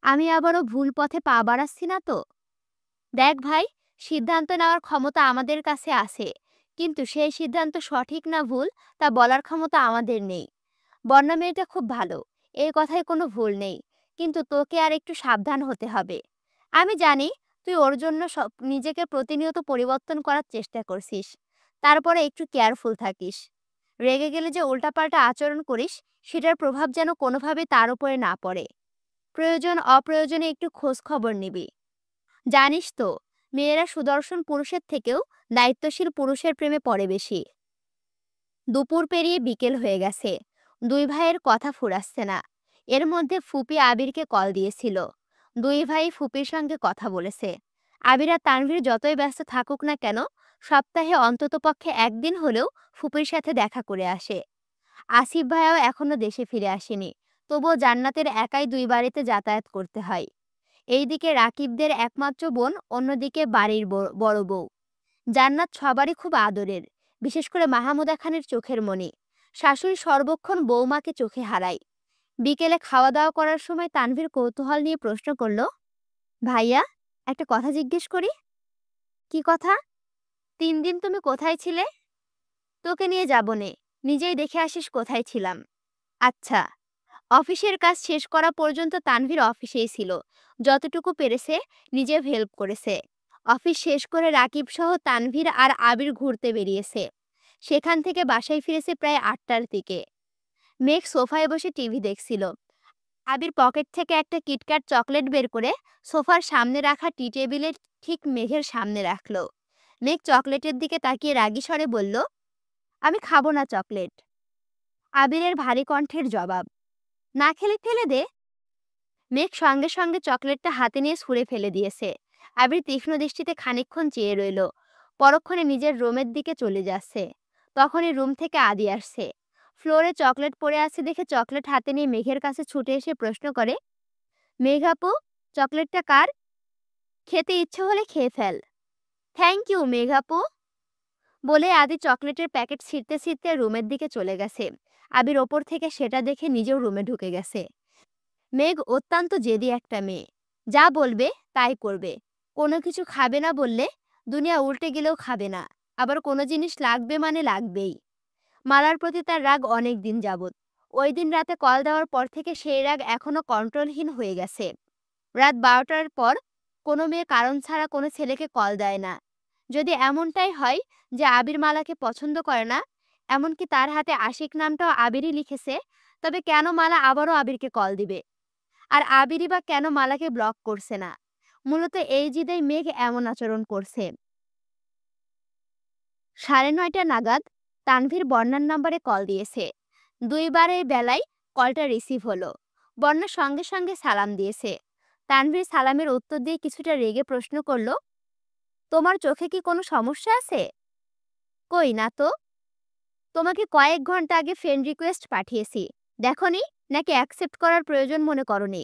আমি আবারও ভুল পথে পা বাড়াচ্ছি না তো? দেখ ভাই, সিদ্ধান্ত নেওয়ার ক্ষমতা আমাদের কাছে আছে, কিন্তু সেই সিদ্ধান্ত সঠিক না ভুল তা বলার ক্ষমতা আমাদের নেই। বন্যা মেয়েটা খুব ভালো, এই কথায় কোনো ভুল নেই, কিন্তু তোকে আর একটু সাবধান হতে হবে। আমি জানি তুই ওর জন্য নিজেকে প্রতিনিয়ত পরিবর্তন করার চেষ্টা করছিস, তারপরে একটু কেয়ারফুল থাকিস। রেগে গেলে যে উল্টাপাল্টা আচরণ করিস, সেটার প্রভাব যেন কোনোভাবে তার উপরে না পড়ে। প্রয়োজন অপ্রয়োজনে একটু খোঁজ খবর নিবি। জানিস তো, মেয়েরা সুদর্শন পুরুষের থেকেও দায়িত্বশীল পুরুষের প্রেমে পড়ে বেশি। দুপুর পেরিয়ে বিকেল হয়ে গেছে, দুই ভাইয়ের কথা ফুরাচ্ছে না। এর মধ্যে ফুপি আবিরকে কল দিয়েছিল। দুই ভাই ফুপির সঙ্গে কথা বলেছে। আবির আর তানভীর যতই ব্যস্ত থাকুক না কেন, সপ্তাহে অন্ততপক্ষে একদিন হলেও ফুপির সাথে দেখা করে আসে। আসিফ ভাইয়াও এখনো দেশে ফিরে আসেনি, তবুও জান্নাতের একাই দুই বাড়িতে যাতায়াত করতে হয়। এইদিকে রাকিবদের একমাত্র বোন, অন্যদিকে বাড়ির বড় বউ। জান্নাত সবারই খুব আদরের, বিশেষ করে মাহমুদা খানের চোখের মণি। শাশুড়ি সর্বক্ষণ বৌমাকে চোখে হারায়। বিকেলে খাওয়া দাওয়া করার সময় তানভীর কৌতূহল নিয়ে প্রশ্ন করল, ভাইয়া, একটা কথা জিজ্ঞেস করি। কি কথা? 3 দিন তুমি কোথায় ছিলে? তোকে নিয়ে যাবনে, নিজেই দেখে আসিস কোথায় ছিলাম। আচ্ছা। অফিসের কাজ শেষ করা পর্যন্ত তানভীর অফিসেই ছিল। যতটুকু পেরেছে নিজে হেল্প করেছে। অফিস শেষ করে রাকিব সহ তানভীর আর আবির ঘুরতে বেরিয়েছে। সেখান থেকে বাসায় ফিরেছে প্রায় 8টার দিকে। মেঘ সোফায় বসে টিভি দেখছিল। আবির পকেট থেকে একটা কিটক্যাট চকলেট বের করে সোফার সামনে রাখা টি টেবিলে ঠিক মেঘের সামনে রাখলো। মেঘ চকলেটের দিকে তাকিয়ে রাগী স্বরে বলল, আমি খাবো না চকলেট। আবিরের ভারী কণ্ঠের জবাব, না খেলে ফেলে দে। মেঘ সঙ্গে সঙ্গে চকলেটটা হাতে নিয়ে ছুঁড়ে ফেলে দিয়েছে। আবির তীক্ষ্ণ দৃষ্টিতে খানিকক্ষণ চেয়ে রইল, পরক্ষণে নিজের রুমের দিকে চলে যাচ্ছে। তখনই রুম থেকে আদি আসছে। ফ্লোরে চকলেট পড়ে আছে দেখে চকলেট হাতে নিয়ে মেঘের কাছে ছুটে এসে প্রশ্ন করে, মেঘ আপু, চকলেটটা কার? খেতে ইচ্ছে হলে খেয়ে ফেল। থ্যাংক ইউ মেঘ আপু। বলে আদি চকলেটের প্যাকেট ছিঁড়তে ছিঁড়তে রুমের দিকে চলে গেছে। আবির ওপর থেকে সেটা দেখে নিজেও রুমে ঢুকে গেছে। মেঘ অত্যন্ত জেদি একটা মেয়ে, যা বলবে তাই করবে। কোনো কিছু খাবে না বললে দুনিয়া উল্টে গেলেও খাবে না, আবার কোনো জিনিস লাগবে মানে লাগবেই। মালার প্রতি তার রাগ অনেক দিন যাবৎ। ওই দিন রাতে কল দেওয়ার পর থেকে সেই রাগ এখনো কন্ট্রোলহীন হয়ে গেছে। রাত 12টার পর কোনো মেয়ে কারণ ছাড়া কোনো ছেলেকে কল দেয় না। যদি এমনটাই হয় যে আবির মালাকে পছন্দ করে না, এমনকি তার হাতে আশিক নামটাও আবিরই লিখেছে, তবে কেন মালা আবারও আবিরকে কল দিবে? আর আবিরই বা কেন মালাকে ব্লক করছে না? মূলত এই জিদেই মেঘ এমন আচরণ করছে। 9:30 নাগাদ তানভীর বন্যার নম্বরে কল দিয়েছে। দুইবারের বেলায় কলটা রিসিভ হলো। বন্যা সঙ্গে সঙ্গে সালাম দিয়েছে। তানভীর সালামের উত্তর দিয়ে কিছুটা রেগে প্রশ্ন করল, তোমার চোখে কি কোনো সমস্যা আছে? কই না তো। তোমাকে কয়েক ঘন্টা আগে ফ্রেন্ড রিকোয়েস্ট পাঠিয়েছি, দেখোনি? নাকি অ্যাকসেপ্ট করার প্রয়োজন মনে করনি?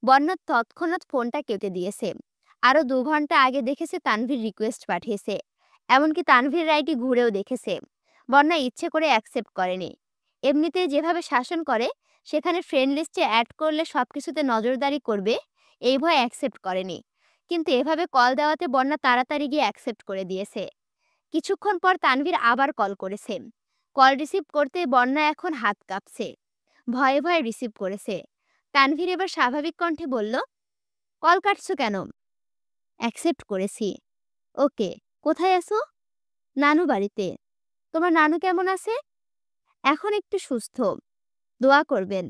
বন্যা তৎক্ষণাৎ ফোনটা কেটে দিয়েছে। আরো 2 ঘন্টা আগে দেখেছে তানভীর রিকোয়েস্ট পাঠিয়েছে, এমনকি তানভীর আইডি ঘুরেও দেখেছে। বন্যা ইচ্ছে করে অ্যাকসেপ্ট করেনি। এমনিতে যেভাবে শাসন করে, সেখানে ফ্রেন্ড লিস্টে অ্যাড করলে সবকিছুতে নজরদারি করবে, এই ভয়ে অ্যাকসেপ্ট করেনি। কিন্তু এভাবে কল দেওয়াতে বন্যা তাড়াতাড়ি গিয়ে অ্যাকসেপ্ট করে দিয়েছে। কিছুক্ষণ পর তানভীর আবার কল করেছে। কল রিসিভ করতে বন্যা এখন হাত কাঁপছে। ভয়ে ভয়ে রিসিভ করেছে। তানভীর এবার স্বাভাবিক কণ্ঠে বলল, কল কাটছো কেন? অ্যাকসেপ্ট করেছি। ওকে, কোথায় আছো? নানু বাড়িতে। তোমার নানু কেমন আছে? এখন একটু সুস্থ, দোয়া করবেন।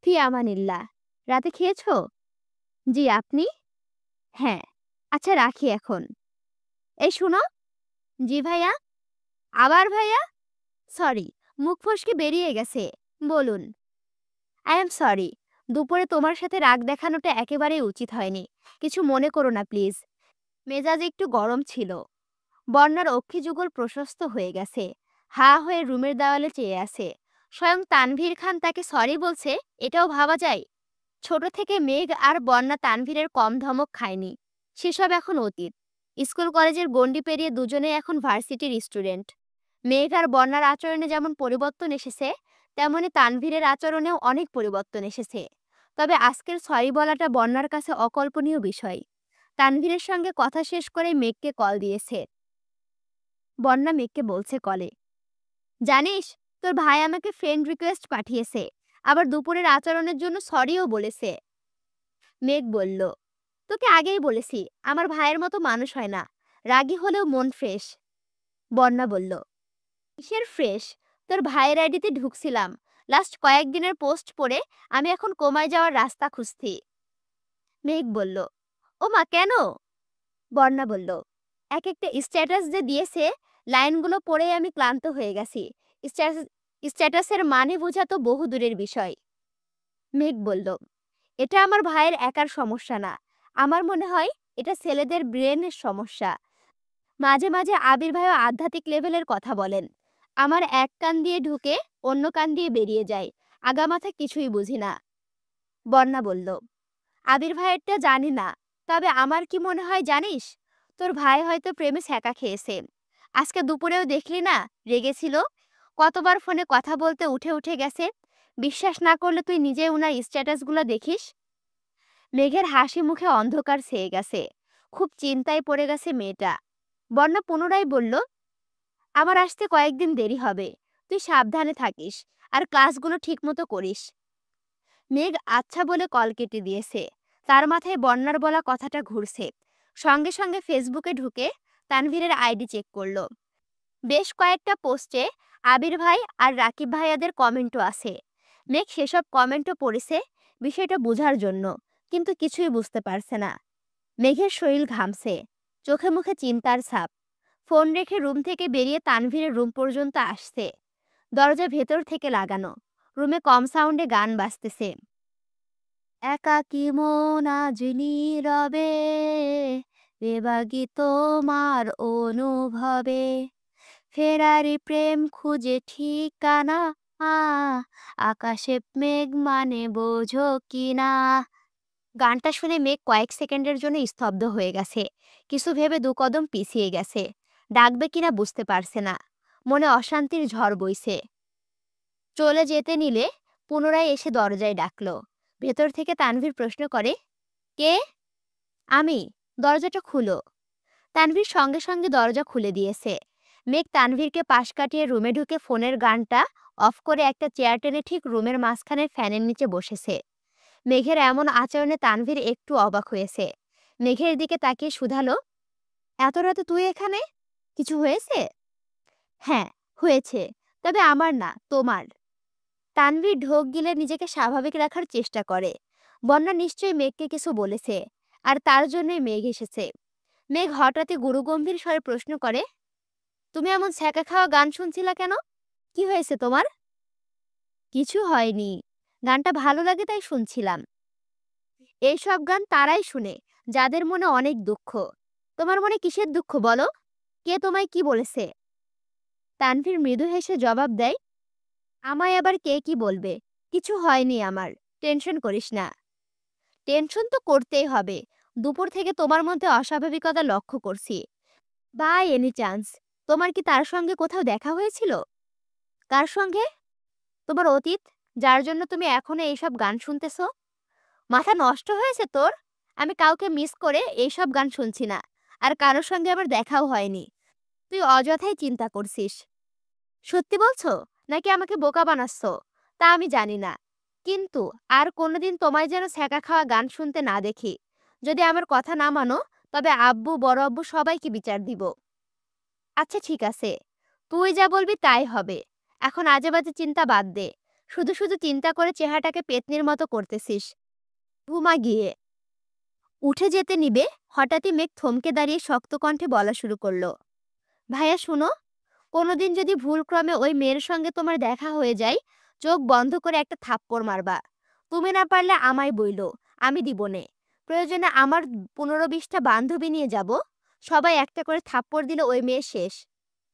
ফি আমানিল্লাহ। রাতে খেয়েছো? জি, আপনি? হ্যাঁ। আচ্ছা, রাখি এখন। এই শুনো। জি ভাইয়া। আবার ভাইয়া? সরি, মুখ ফসকে বেরিয়ে গেছে। বলুন। I am sorry. দুপুরে তোমার সাথে রাগ দেখানোটা একেবারেই উচিত হয়নি। কিছু মনে করো না প্লিজ। মেজাজ একটু গরম ছিল। বন্যার অক্ষিযুগল প্রশস্ত হয়ে গেছে। হা হয়ে রুমের দেওয়ালে চেয়ে আছে। স্বয়ং তানভীর খান তাকে সরি বলছে, এটাও ভাবা যায়? ছোট থেকে মেঘ আর বন্যা তানভীরের কম ধমক খায়নি। সেসব এখন অতীত। স্কুল কলেজের গণ্ডি পেরিয়ে দুজনেই এখন ভার্সিটির স্টুডেন্ট। মেঘ আর বন্যার আচরণে যেমন পরিবর্তন এসেছে, তেমনি তানভীরের আচরণেও অনেক পরিবর্তন এসেছে। তবে আজকের সরি বলাটা বন্যার কাছে অকল্পনীয় বিষয়। তানভীরের সঙ্গে কথা শেষ করে মেঘকে কল দিয়েছে। বন্যা মেঘকে বলছে কলে, জানিস, তোর ভাই আমাকে ফ্রেন্ড রিকোয়েস্ট পাঠিয়েছে, আবার দুপুরের আচরণের জন্য সরিও বলেছে। মেঘ বলল, তোকে আগেই বলেছি আমার ভাইয়ের মতো মানুষ হয় না, রাগী হলেও মন ফ্রেশ। বন্যা বলল, কিসের ফ্রেশ? তোর ভাইয়ের আইডিতে ঢুকছিলাম, লাস্ট কয়েকদিনের পোস্ট পড়ে আমি এখন কোমায় যাওয়ার রাস্তা খুঁজছি। মেঘ বলল, ও মা, কেন? বন্যা বলল, এক একটা স্ট্যাটাস যে দিয়েছে, লাইনগুলো পড়ে আমি ক্লান্ত হয়ে গেছি। স্ট্যাটাসের মানে বোঝা তো বহু দূরের বিষয়। মেঘ বলল, এটা আমার ভাইয়ের একার সমস্যা না, আমার মনে হয় এটা ছেলেদের ব্রেনের সমস্যা। মাঝে মাঝে আবির ভাইও আধ্যাত্মিক লেভেলের কথা বলেন। আমার এক কান দিয়ে ঢুকে অন্য কান দিয়ে বেরিয়ে যায়, আগামাথা কিছুই বুঝি না। বন্যা বলল, আবির ভাইয়েরটা জানি না, তবে আমার কি মনে হয় জানিস, তোর ভাই হয়তো প্রেমে ছ্যাঁকা খেয়েছে। আজকে দুপুরেও দেখলি না, রেগেছিল। কতবার ফোনে কথা বলতে উঠে উঠে গেছে। বিশ্বাস না করলে তুই নিজে উনার স্ট্যাটাসগুলো দেখিস। মেঘের হাসি মুখে অন্ধকার ছেয়ে গেছে। খুব চিন্তায় পড়ে গেছে মেয়েটা। বন্যা পুনরায় বলল, আমার আসতে কয়েকদিন দেরি হবে, তুই সাবধানে থাকিস আর ক্লাসগুলো ঠিকমতো করিস। মেঘ আচ্ছা বলে কল কেটে দিয়েছে। তার মাথায় বন্যার বলা কথাটা ঘুরছে। সঙ্গে সঙ্গে ফেসবুকে ঢুকে তানভীরের আইডি চেক করলো। বেশ কয়েকটা পোস্টে আবির ভাই আর রাকিব ভাইয়াদের কমেন্টও আছে। মেঘ সেসব কমেন্টও পড়েছে বিষয়টা বোঝার জন্য, কিন্তু কিছুই বুঝতে পারছে না। মেঘের শরীর ঘামছে, চোখে মুখে চিন্তার ছাপ। ফোন রেখে রুম থেকে বেরিয়ে তানভীরের রুম পর্যন্ত আসছে। দরজা ভেতর থেকে লাগানো, রুমে কম সাউন্ডে গান বাজতেছে। একাকী মন আজ নীরবে, বেবাগী তোমার অনুভবে, ফেরারি প্রেম খুঁজে ঠিকানা, আকাশে মেঘ মানে বোঝো কিনা। গানটা শুনে মেঘ কয়েক সেকেন্ডের জন্য স্তব্ধ হয়ে গেছে। কিছু ভেবে 2 কদম পিছিয়ে গেছে। ডাকবে কিনা বুঝতে পারছে না। মনে অশান্তির ঝড় বইছে। চলে যেতে নিলে পুনরায় এসে দরজায় ডাকলো। ভেতর থেকে তানভীর প্রশ্ন করে, কে? আমি। দরজাটা খুলো। তানভীর সঙ্গে সঙ্গে দরজা খুলে দিয়েছে। মেঘ তানভীরকে পাশ কাটিয়ে রুমে ঢুকে ফোনের গানটা অফ করে একটা চেয়ার টেনে ঠিক রুমের মাঝখানে ফ্যানের নিচে বসেছে। মেঘের এমন আচরণে তানভীর একটু অবাক হয়েছে। মেঘের দিকে তাকিয়ে শুধালো, এত রাতে তুই এখানে? কিছু হয়েছে? হ্যাঁ, হয়েছে, তবে আমার না, তোমার। তানভীর ঢোক গিলে নিজেকে স্বাভাবিক রাখার চেষ্টা করে। বন্যা নিশ্চয়ই মেঘকে কিছু বলেছে, আর তার জন্যই মেঘ এসেছে। মেঘ হঠাৎই গুরুগম্ভীর স্বরে প্রশ্ন করে, তুমি এমন ছ্যাঁকা খাওয়া গান শুনছিলা কেন? কি হয়েছে তোমার? কিছু হয়নি, গানটা ভালো লাগে তাই শুনছিলাম। এইসব গান তারাই শুনে যাদের মনে অনেক দুঃখ। তোমার মনে কিসের দুঃখ বলো? কে তোমায় কি বলেছে? তানভীর মৃদু হেসে জবাব দেয়, আমায় আবার কে কি বলবে? কিছু হয়নি আমার। টেনশন করিস না। টেনশন তো করতেই হবে। দুপুর থেকে তোমার মধ্যে অস্বাভাবিকতা লক্ষ্য করছি। বাই এনি চান্স তোমার কি তার সঙ্গে কোথাও দেখা হয়েছিল? কার সঙ্গে? তোমার অতীত, যার জন্য তুমি এখনো এইসব গান শুনতেছো? মাথা নষ্ট হয়েছে তোর? আমি কাউকে মিস করে এইসব গান শুনছি না। আর কারোর সঙ্গে আবার দেখাও হয়নি। তুই অযথাই চিন্তা করছিস। সত্যি বলছো নাকি আমাকে বোকা বানাচ্ছ? তা আমি জানি না। কিন্তু আর কোনোদিন তোমায় যেন ছ্যাঁকা খাওয়া গান শুনতে না দেখি। যদি আমার কথা না মানো, তবে আব্বু, বড় আব্বু সবাইকে বিচার দিব। আচ্ছা ঠিক আছে, তুই যা বলবি তাই হবে। এখন আজেবাজে চিন্তা বাদ দে। শুধু শুধু চিন্তা করে চেহারাটাকে পেতনির মতো করতেছিস। ঘুমা গিয়ে। উঠে যেতে নিবে, হঠাৎই মেঘ থমকে দাঁড়িয়ে শক্ত কণ্ঠে বলা শুরু করলো, ভাইয়া শুনো, কোনোদিন যদি ভুলক্রমে ওই মেয়ের সঙ্গে তোমার দেখা হয়ে যায়, চোখ বন্ধ করে একটা থাপ্পড় মারবা। তুমি না পারলে আমায় বইলো, আমি দিবনে। প্রয়োজনে আমার 15-20টা বান্ধবী নিয়ে যাব। সবাই একটা করে থাপ্পড় দিলে ওই মেয়ে শেষ।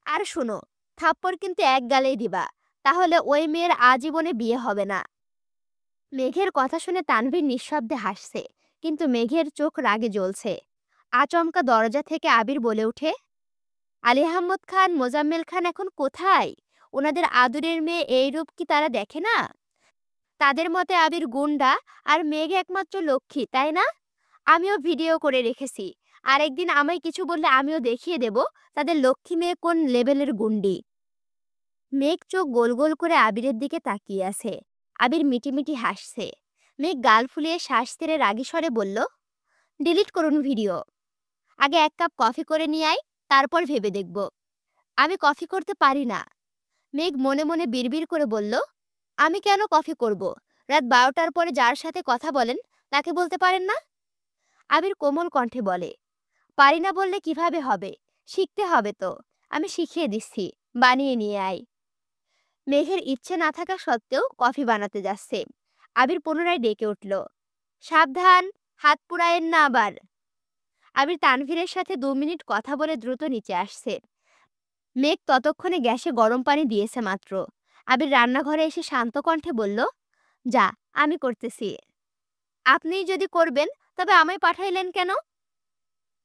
আর শোনো, থাপ্পড় কিন্তু এক গালেই দিবা, তাহলে ওই মেয়ের আজীবনে বিয়ে হবে না। মেঘের কথা শুনে তানভীর নিঃশব্দে হাসছে, কিন্তু মেঘের চোখ রাগে জ্বলছে। আচমকা দরজা থেকে আবির বলে ওঠে, আলী আহমদ খান, মোজাম্মেল খান এখন কোথায়? ওনাদের আদুরের মেয়ে এই রূপ কি তারা দেখে না? তাদের মতে আবির গুন্ডা, আর মেঘ একমাত্র লক্ষ্মী, তাই না? আমিও ভিডিও করে রেখেছি। আর একদিন আমায় কিছু বললে আমিও দেখিয়ে দেব তাদের লক্ষ্মী মেয়ে কোন লেভেলের গুন্ডি। মেঘ চোখ গোল গোল করে আবিরের দিকে তাকিয়ে আছে। আবির মিটিমিটি হাসছে। মেঘ গাল ফুলিয়ে শ্বাস ছেড়ে রাগী স্বরে বলল, ডিলিট করুন ভিডিও। আগে এক কাপ কফি করে নিয়ে আয়, তারপর ভেবে দেখব। আমি কফি করতে পারি না। মেঘ মনে মনে বিড়বিড় করে বলল, আমি কেন কফি করব? রাত 12টার পরে যার সাথে কথা বলেন তাকে বলতে পারেন না? আবির কোমল কণ্ঠে বলে, পারি না বললে কিভাবে হবে? শিখতে হবে তো। আমি শিখিয়ে দিচ্ছি, বানিয়ে নিয়ে আয়। মেঘের ইচ্ছে না থাকা সত্ত্বেও কফি বানাতে যাচ্ছে। আবির পুনরায় ডেকে উঠল, সাবধান, হাত পুড়ায়েন না আবার। আবির তানভীরের সাথে 2 মিনিট কথা বলে দ্রুত নিচে আসছে। মেঘ ততক্ষণে গ্যাসে গরম পানি দিয়েছে মাত্র। আবির রান্নাঘরে এসে শান্ত কণ্ঠে বলল, যা, আমি করতেছি। আপনিই যদি করবেন তবে আমায় পাঠাইলেন কেন?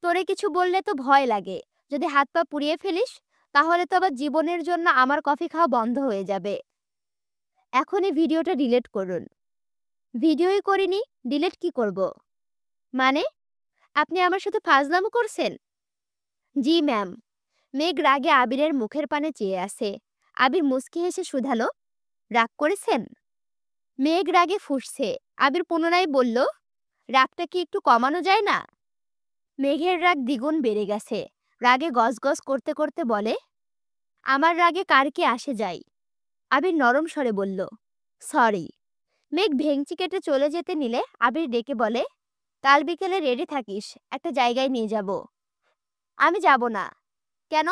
তোরে কিছু বললে তো ভয় লাগে। যদি হাত পা পুড়িয়ে ফেলিস, তাহলে তো আবার জীবনের জন্য আমার কফি খাওয়া বন্ধ হয়ে যাবে। এখনই ভিডিওটা ডিলিট করুন। ভিডিওই করিনি, ডিলিট কি করব? মানে, আপনি আমার সাথে ফাজলামো করছেন? জি ম্যাম। মেঘ রাগে আবিরের মুখের পানে চেয়ে আছে। আবির মুচকি হেসে শুধালো, রাগ করেছেন? মেঘ রাগে ফুঁসছে। আবির পুনরায় বলল, রাগটা কি একটু কমানো যায় না? মেঘের রাগ দ্বিগুণ বেড়ে গেছে। রাগে গজগজ করতে করতে বলে, আমার রাগে কার কি আসে যায়? আবির নরম স্বরে বলল, সরি। মেঘ ভেংচি কেটে চলে যেতে নিলে আবির ডেকে বলে, কাল বিকেলে রেডি থাকিস, একটা জায়গায় নিয়ে যাব। আমি যাব না। কেন?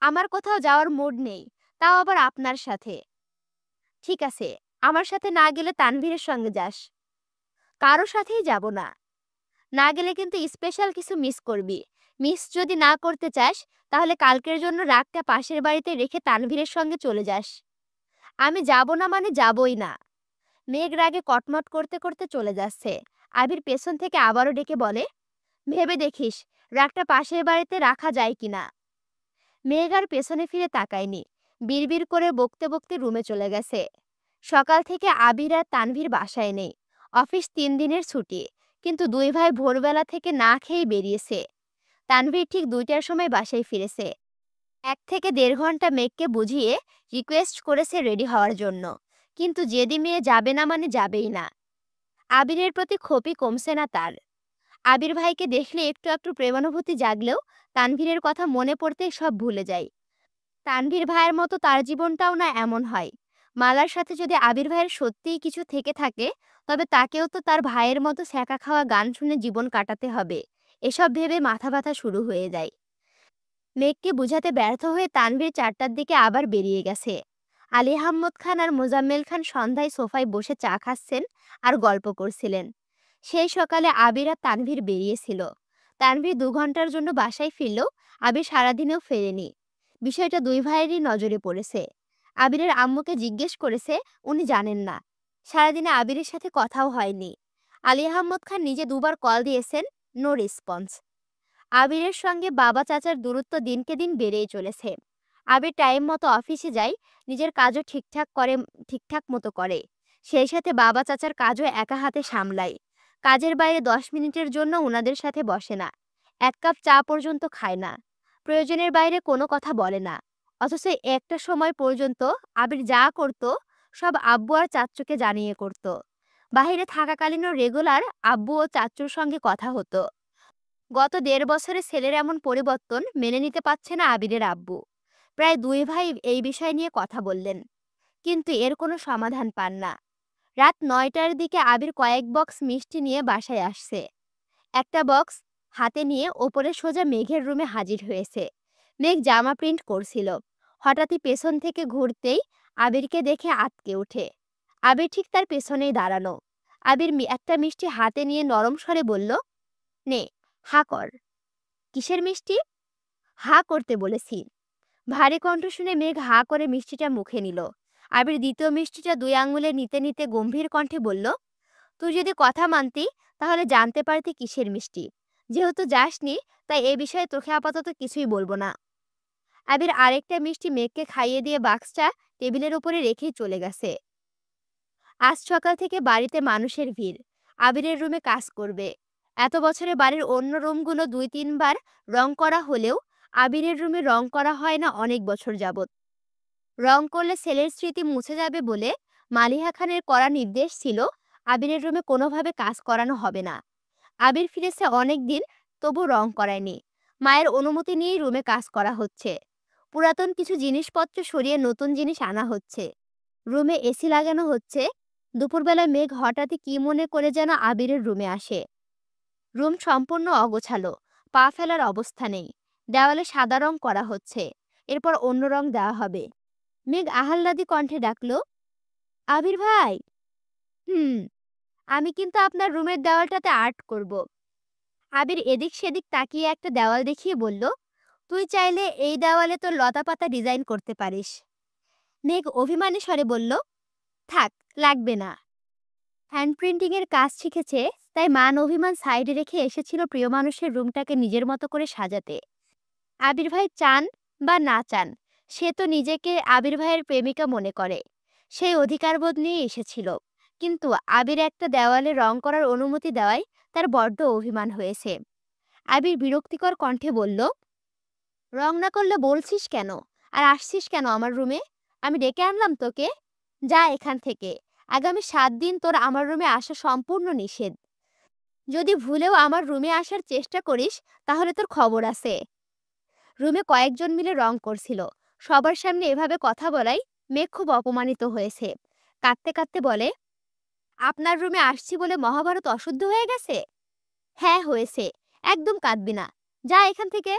আমার কোথাও যাওয়ার মুড নেই, তাও আবার আপনার সাথে। ঠিক আছে, আমার সাথে না গেলে তানভীরের সঙ্গে যাস। কারো সাথেই যাব না। না গেলে কিন্তু স্পেশাল কিছু মিস করবি। মিস যদি না করতে চাস, তাহলে কালকের জন্য রাগটা পাশের বাড়িতে রেখে তানভীরের সঙ্গে চলে যাস। আমি যাব না মানে যাবই না। মেঘ রাগে কটমট করতে করতে চলে যাচ্ছে। আবির পেছন থেকে আবারও ডেকে বলে, ভেবে দেখিস রাগটা পাশের বাড়িতে রাখা যায় কিনা। মেঘ আর পেছনে ফিরে তাকায়নি। বিড়বিড় করে বকতে বকতে রুমে চলে গেছে। সকাল থেকে আবির আর তানভীর বাসায় নেই। অফিস 3 দিনের ছুটি, কিন্তু দুই ভাই ভোরবেলা থেকে না খেয়েই বেরিয়েছে। তানভীর ঠিক 2টার সময় বাসায় ফিরেছে। 1 থেকে 1.5 ঘন্টা মেঘকে বুঝিয়ে রিকোয়েস্ট করেছে রেডি হওয়ার জন্য, কিন্তু যেদি মেয়ে যাবে না মানে যাবেই না। আবিরের প্রতি ক্ষোভই কমছে না তার। আবির ভাইকে দেখলে একটু একটু প্রেমানুভূতি জাগলেও তানভীরের কথা মনে পড়তেই সব ভুলে যায়। তানভীর ভাইয়ের মতো তার জীবনটাও না এমন হয়। মালার সাথে যদি আবির ভাইয়ের সত্যিই কিছু থেকে থাকে, তবে তাকেও তো তার ভাইয়ের মতো ছ্যাঁকা খাওয়া গান শুনে জীবন কাটাতে হবে। এসব ভেবে মাথা ব্যথা শুরু হয়ে যায়। মেঘকে বুঝাতে ব্যর্থ হয়ে তানভীর 4টার দিকে আবার বেরিয়ে গেছে। আলী আহমদ খান আর মোজাম্মেল খান সন্ধ্যায় সোফায় বসে চা খাচ্ছেন আর গল্প করছিলেন। সেই সকালে আবির আর তানভীর বেরিয়েছিল। তানভীর 2 ঘন্টার জন্য বাসায় ফিরলেও আবির সারাদিনেও ফেরেনি। বিষয়টা দুই ভাইয়েরই নজরে পড়েছে। আবিরের আম্মুকে জিজ্ঞেস করেছে, উনি জানেন না। সারাদিনে আবিরের সাথে কথাও হয়নি। আলী আহমদ খান নিজে 2বার কল দিয়েছেন, নো রেসপন্স। আবিরের সঙ্গে বাবা চাচার দূরত্ব দিনকে দিন বেড়েই চলেছে। আবির টাইম মতো অফিসে যায়, নিজের কাজও ঠিকঠাক মতো করে। সেই সাথে বাবা চাচার কাজও একা হাতে সামলায়। কাজের বাইরে 10 মিনিটের জন্য ওনাদের সাথে বসে না। 1 কাপ চা পর্যন্ত খায় না। প্রয়োজনের বাইরে কোনো কথা বলে না। অথচ একটা সময় পর্যন্ত আবির যা করত সব আব্বু আর চাচ্চুকে জানিয়ে করত। বাইরে থাকাকালীনও রেগুলার আব্বু ও চাচ্চুর সঙ্গে কথা হতো। গত 1.5 বছরে ছেলের এমন পরিবর্তন মেনে নিতে পারছে না আবিরের আব্বু। প্রায় দুই ভাই এই বিষয় নিয়ে কথা বললেন, কিন্তু এর কোনো সমাধান পান না। রাত 9টার দিকে আবির কয়েক বক্স মিষ্টি নিয়ে বাসায় আসছে। একটা বক্স হাতে নিয়ে ওপরে সোজা মেঘের রুমে হাজির হয়েছে। মেঘ জামা প্রিন্ট করছিল। হঠাৎই পেছন থেকে ঘুরতেই আবিরকে দেখে আঁতকে ওঠে। আবির ঠিক তার পেছনেই দাঁড়ানো। আবির একটা মিষ্টি হাতে নিয়ে নরম স্বরে বলল, নে, হা কর। কিসের মিষ্টি? হা করতে বলেছি। ভারী কণ্ঠ শুনে মেঘ হা করে মিষ্টিটা মুখে নিল। আবির দ্বিতীয় মিষ্টিটা 2 আঙুলে নিতে নিতে গম্ভীর কণ্ঠে বলল, তুই যদি কথা মানতি তাহলে জানতে পারতি কিসের মিষ্টি। যেহেতু যাসনি, তাই এ বিষয়ে তোকে আপাতত কিছুই বলবো না। আবির আরেকটা মিষ্টি মেঘকে খাইয়ে দিয়ে বাক্সটা টেবিলের উপরে রেখেই চলে গেছে। আজ সকাল থেকে বাড়িতে মানুষের ভিড়। আবিরের রুমে কাজ করবে। এত বছরে বাড়ির অন্য রুমগুলো 2-3 বার রং করা হলেও আবিরের রুমে রং করা হয় না অনেক বছর যাবত। রং করলে ছেলের স্মৃতি মুছে যাবে বলে মালিহা খানের কড়া নির্দেশ ছিল, আবিরের রুমে কোনোভাবে কাজ করানো হবে না। আবির ফিরেছে অনেক দিন, তবু রং করায়নি। মায়ের অনুমতি নিয়েই রুমে কাজ করা হচ্ছে। পুরাতন কিছু জিনিসপত্র সরিয়ে নতুন জিনিস আনা হচ্ছে। রুমে এসি লাগানো হচ্ছে। দুপুরবেলা মেঘ হঠাৎই কি মনে করে যেন আবিরের রুমে আসে। রুম সম্পূর্ণ অগোছালো, পা ফেলার অবস্থা নেই। দেওয়ালে সাদা রং করা হচ্ছে, এরপর অন্য রং দেওয়া হবে। মেঘ আহ্লাদি কণ্ঠে ডাকল, আবির ভাই। হুম, আমি কিন্তু আপনার রুমের দেওয়ালটাতে আর্ট করব। আবির এদিক সেদিক তাকিয়ে একটা দেওয়াল দেখিয়ে বলল, তুই চাইলে এই দেওয়ালে তোর লতাপাতা ডিজাইন করতে পারিস। মেঘ অভিমানী স্বরে বলল, থাক, লাগবে না। হ্যান্ড প্রিন্টিং এর কাজ শিখেছে, তাই মান অভিমান সাইডে রেখে এসেছিল প্রিয় মানুষের রুমটাকে নিজের মতো করে সাজাতে। আবির ভাই চান বা না চান, সে তো নিজেকে আবির ভাইয়ের প্রেমিকা মনে করে। সেই অধিকারবোধ নিয়ে এসেছিল। কিন্তু আবির একটা দেওয়ালে রং করার অনুমতি দেওয়ায় তার বড্ড অভিমান হয়েছে। আবির বিরক্তিকর কণ্ঠে বলল, রং না করলে বলছিস কেন? আর আসছিস কেন আমার রুমে? আমি ডেকে আনলাম তোকে? যা এখান থেকে। আগামী 7 দিন তোর আমার রুমে আসা সম্পূর্ণ নিষেধ। যদি ভুলেও আমার রুমে আসার চেষ্টা করিস তাহলে তোর খবর আছে। রুমে কয়েকজন মিলে রং করছিল। সবার সামনে এভাবে কথা বলায় মেঘ খুব অপমানিত হয়েছে। কাঁদতে কাঁদতে বলে, আপনার রুমে আসছি বলে মহাভারত অশুদ্ধ হয়ে গেছে? হ্যাঁ হয়েছে। একদম কাঁদবি না। যা এখান থেকে।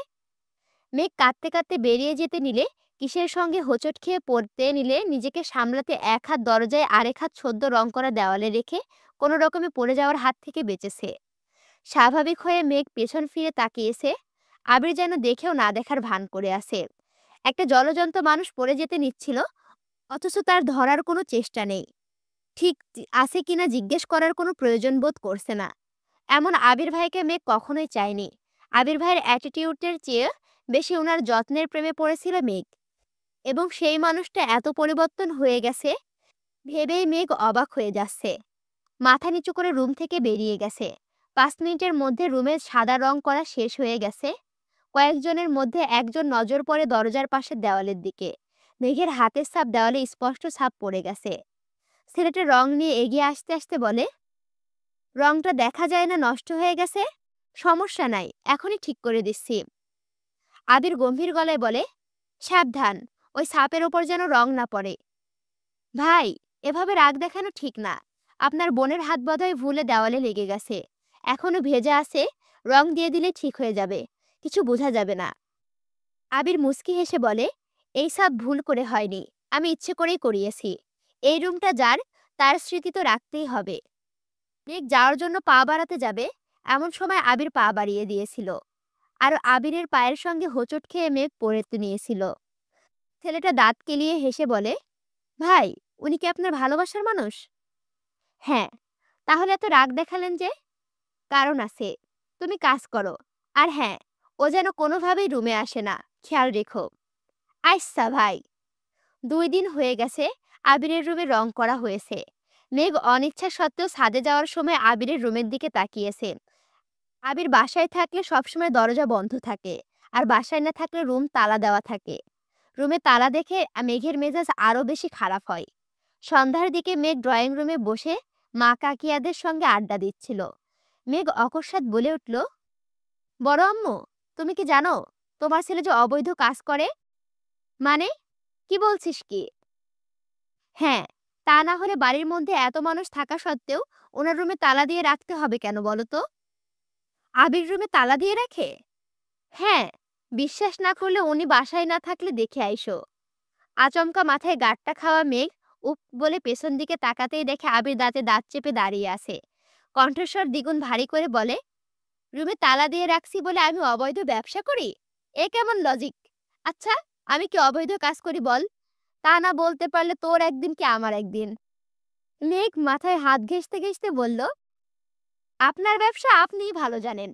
মেঘ কাঁদতে কাঁদতে বেরিয়ে যেতে নিলে, কিসের সঙ্গে হোঁচট খেয়ে পড়তে নিলে নিজেকে সামলাতে এক হাত দরজায় আরেক হাত সদ্য রং করা দেওয়ালে রেখে কোনো রকমে পড়ে যাওয়ার হাত থেকে বেঁচেছে। স্বাভাবিক হয়ে মেঘ পেছন ফিরে তাকিয়েছে। আবির যেন দেখেও না দেখার ভান করে আছে। একটা জলজন্ত মানুষ পড়ে যেতে নিচ্ছিল, অথচ তার ধরার কোনো চেষ্টা নেই। ঠিক আছে কিনা জিজ্ঞেস করার কোনো প্রয়োজন বোধ করছে না। এমন আবির ভাইকে মেঘ কখনোই চায়নি। আবির ভাইয়ের অ্যাটিটিউডের চেয়ে বেশি ওনার যত্নের প্রেমে পড়েছিল মেঘ। এবং সেই মানুষটা এত পরিবর্তন হয়ে গেছে ভেবেই মেঘ অবাক হয়ে যাচ্ছে। মাথা নিচু করে রুম থেকে বেরিয়ে গেছে। 5 মিনিটের মধ্যে রুমে সাদা রং করা শেষ হয়ে গেছে। কয়েকজনের মধ্যে একজন নজর পড়ে দরজার পাশের দেওয়ালের দিকে। মেঘের হাতের ছাপ দেওয়ালে স্পষ্ট ছাপ পড়ে গেছে। ছেলেটা রং নিয়ে এগিয়ে আসতে আসতে বলে, রংটা দেখা যায় না নষ্ট হয়ে গেছে? সমস্যা নাই, এখনই ঠিক করে দিচ্ছি। আবির গম্ভীর গলায় বলে, সাবধান, ওই ছাপের ওপর যেন রং না পড়ে। ভাই, এভাবে রাগ দেখানো ঠিক না। আপনার বোনের হাত বোধহয় ভুলে দেওয়ালে লেগে গেছে। এখনো ভেজা আছে, রং দিয়ে দিলে ঠিক হয়ে যাবে, কিছু বোঝা যাবে না। আবির মুচকি হেসে বলে, এই ছাপ ভুল করে হয়নি, আমি ইচ্ছে করেই করিয়েছি। এই রুমটা যার, তার স্মৃতি তো রাখতেই হবে। মেঘ যাওয়ার জন্য পা বাড়াতে যাবে, এমন সময় আবির পা বাড়িয়ে দিয়েছিল, আর আবিরের পায়ের সঙ্গে হোঁচট খেয়ে মেঘ পড়ে নিয়েছিল। ছেলেটা দাঁত কেলিয়ে হেসে বলে, ভাই, উনি কি আপনার ভালোবাসার মানুষ? হ্যাঁ। তাহলে এত রাগ দেখালেন যে? কারণ আছে। তুমি কাজ করো। আর হ্যাঁ, ও যেন কোনোভাবেই রুমে আসে না, খেয়াল রেখো। আচ্ছা ভাই। 2 দিন হয়ে গেছে আবিরের রুমে রং করা হয়েছে। মেঘ অনিচ্ছা সত্ত্বেও ছাদে যাওয়ার সময় আবিরের রুমের দিকে তাকিয়েছে। আবির বাসায় থাকলে সবসময় দরজা বন্ধ থাকে, আর বাসায় না থাকলে রুম তালা দেওয়া থাকে। রুমে তালা দেখে মেঘের মেজাজ আরো বেশি খারাপ হয়। সন্ধ্যার দিকে মেঘ ড্রয়িং রুমে বসে মা কাকিয়াদের সঙ্গে আড্ডা দিচ্ছিল। মেঘ অকস্মাৎ বলে উঠল, বড় আম্মু, তুমি কি জানো তোমার ছেলে যে অবৈধ কাজ করে? মানে, কি বলছিস কি? হ্যাঁ, তা না হলে বাড়ির মধ্যে এত মানুষ থাকা সত্ত্বেও ওনার রুমে তালা দিয়ে রাখতে হবে কেন বলো তো? আবির রুমে তালা দিয়ে রাখে? হ্যাঁ। বিশ্বাস না করলে উনি বাসায় না থাকলে দেখে আইসো। আচমকা মাথায় গাঁটটা খাওয়া মেঘ উপ বলে পেছন দিকে তাকাতেই দেখে আবির দাঁতে দাঁত চেপে দাঁড়িয়ে আছে। কণ্ঠস্বর দ্বিগুণ ভারী করে বলে, রুমে তালা দিয়ে রাখছি বলে আমি অবৈধ ব্যবসা করি? এ কেমন লজিক? আচ্ছা, আমি কি অবৈধ কাজ করি বল? তা না বলতে পারলে তোর একদিন কি আমার একদিন। মেঘ মাথায় হাত ঘেঁষতে ঘেঁষতে বলল, আপনার ব্যবসা আপনিই ভালো জানেন।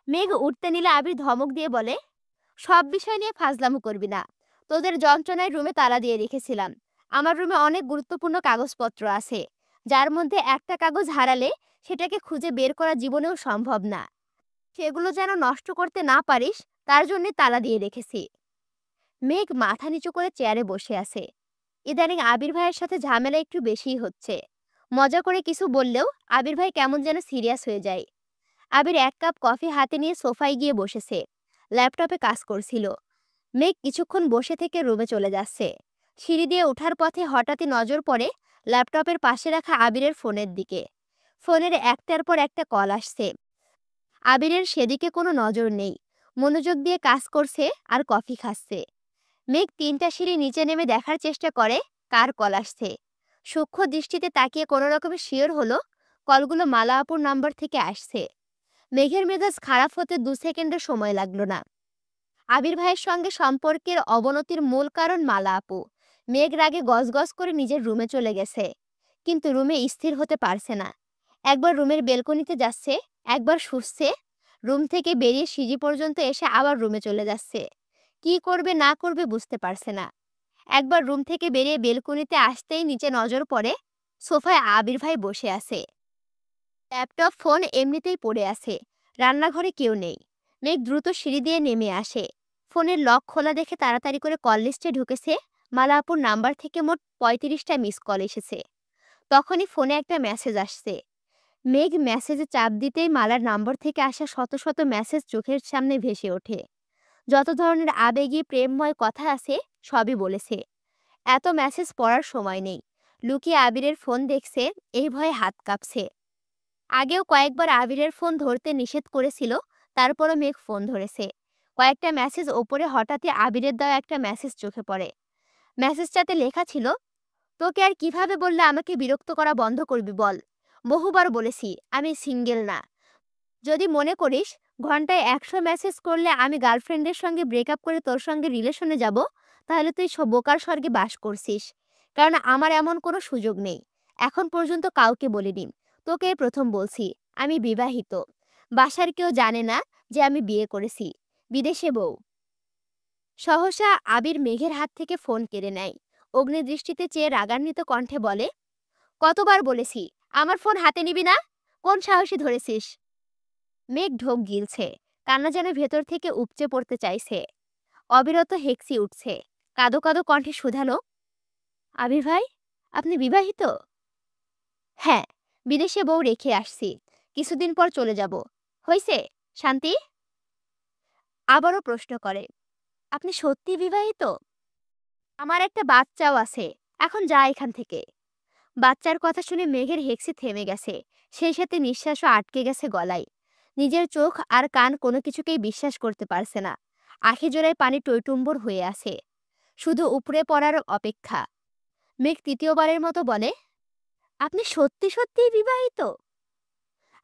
মেঘ উঠতে নিলে আবির ধমক দিয়ে বলে, সব বিষয় নিয়ে ফাজলামো করবি না। তোদের যন্ত্রণায় রুমে তালা দিয়ে রেখেছিলাম। আমার রুমে অনেক গুরুত্বপূর্ণ কাগজপত্র আছে, যার মধ্যে একটা কাগজ হারালে সেটাকে খুঁজে বের করা জীবনেও সম্ভব না। সেগুলো যেন নষ্ট করতে না পারিস, তার জন্য তালা দিয়ে রেখেছি। মেঘ মাথা নিচু করে চেয়ারে বসে আছে। ইদানিং আবির ভাইয়ের সাথে ঝামেলা একটু বেশিই হচ্ছে। মজা করে কিছু বললেও আবির ভাই কেমন যেন সিরিয়াস হয়ে যায়। আবির 1 কাপ কফি হাতে নিয়ে সোফায় গিয়ে বসেছে। ল্যাপটপে কাজ করছিল। মেঘ কিছুক্ষণ বসে থেকে রুমে চলে যাচ্ছে। সিঁড়ি দিয়ে ওঠার পথে হঠাৎই নজর পড়ে ল্যাপটপের পাশে রাখা আবিরের ফোনের দিকে। ফোনের একটার পর একটা কল আসছে। আবিরের সেদিকে কোনো নজর নেই। মনোযোগ দিয়ে কাজ করছে আর কফি খাচ্ছে। মেঘ 3টা সিঁড়ি নিচে নেমে দেখার চেষ্টা করে কার কল আসছে। সূক্ষ্ম দৃষ্টিতে তাকিয়ে কোনো রকমের শিওর হলো কলগুলো মালা আপুর নাম্বার থেকে আসছে। মেঘের মেজাজ খারাপ হতে 2 সেকেন্ডের সময় লাগলো না। আবির ভাইয়ের সঙ্গে সম্পর্কের অবনতির মূল কারণ মালা আপু। মেঘ রাগে গজগজ করে নিজের রুমে চলে গেছে, কিন্তু রুমে স্থির হতে পারছে না। একবার রুমের বেলকনিতে যাচ্ছে, একবার শুচ্ছে, রুম থেকে বেরিয়ে সিঁড়ি পর্যন্ত এসে আবার রুমে চলে যাচ্ছে। কি করবে না করবে বুঝতে পারছে না। একবার রুম থেকে বেরিয়ে বেলকনিতে আসতেই নিচে নজর পড়ে সোফায় আবির ভাই বসে আছে। ল্যাপটপ ফোন এমনিতেই পড়ে আছে। রান্নাঘরে কেউ নেই। মেঘ দ্রুত সিঁড়ি দিয়ে নেমে আসে। ফোনের লক খোলা দেখে তাড়াতাড়ি করে কল লিস্টে ঢুকেছে। মালা আপুর নাম্বার থেকে মোট 35টা মিস কল এসেছে। তখনই ফোনে একটা মেসেজ আসছে। মেঘ মেসেজে চাপ দিতেই মালার নাম্বার থেকে আসা শত শত মেসেজ চোখের সামনে ভেসে ওঠে। যত ধরনের আবেগী প্রেমময় কথা আছে সবই বলেছে। এত মেসেজ পড়ার সময় নেই। লুকিয়ে আবিরের ফোন দেখছে, এই ভয়ে হাত কাঁপছে। আগেও কয়েকবার আবিরের ফোন ধরতে নিষেধ করেছিল, তারপরও মেঘ ফোন ধরেছে। কয়েকটা মেসেজ ওপরে হঠাৎই আবিরের দেওয়া একটা মেসেজ চোখে পড়ে। মেসেজটাতে লেখা ছিল, তোকে আর কিভাবে বললে আমাকে বিরক্ত করা বন্ধ করবি বল? বহুবার বলেছি আমি সিঙ্গেল না। যদি মনে করিস ঘন্টায় 100 মেসেজ করলে আমি গার্লফ্রেন্ডের সঙ্গে ব্রেকআপ করে তোর সঙ্গে রিলেশনে যাব, তাহলে তুই বোকার স্বর্গে বাস করছিস। কারণ আমার এমন কোনো সুযোগ নেই। এখন পর্যন্ত কাউকে বলিনি। তোকে প্রথম বলছি, আমি বিবাহিত। বাসার কেউ জানে না যে আমি বিয়ে করেছি। বিদেশে বউ। সহসা আবির মেঘের হাত থেকে ফোন কেড়ে নেয়। অগ্নিদৃষ্টিতে চেয়ে রাগান্বিত কণ্ঠে বলে, কতবার বলেছি আমার ফোন হাতে নিবি না? কোন সাহসী ধরেছিস? মেঘ ঢোক গিলছে। কান্না যেন ভেতর থেকে উপচে পড়তে চাইছে। অবিরত হেঁকসি উঠছে। কাঁদো কাঁদো কণ্ঠে শুধালো, আবির ভাই, আপনি বিবাহিত? হ্যাঁ, বিদেশে বউ রেখে আসছি। কিছুদিন পর চলে যাব। হইছে শান্তি? আবারও প্রশ্ন করে, আপনি সত্যি বিবাহিত? আমার একটা বাচ্চাও আছে। এখন যা এখান থেকে। বাচ্চার কথা শুনে মেঘের হেঁকসি থেমে গেছে। সেই সাথে নিঃশ্বাসও আটকে গেছে গলায়। নিজের চোখ আর কান কোনো কিছুকেই বিশ্বাস করতে পারছে না। আখি জোড়ায় পানি টইটুম্বর হয়ে আছে, শুধু উপরে পড়ার অপেক্ষা। মেঘ তৃতীয়বারের মতো বলে, আপনি সত্যি সত্যিই বিবাহিত?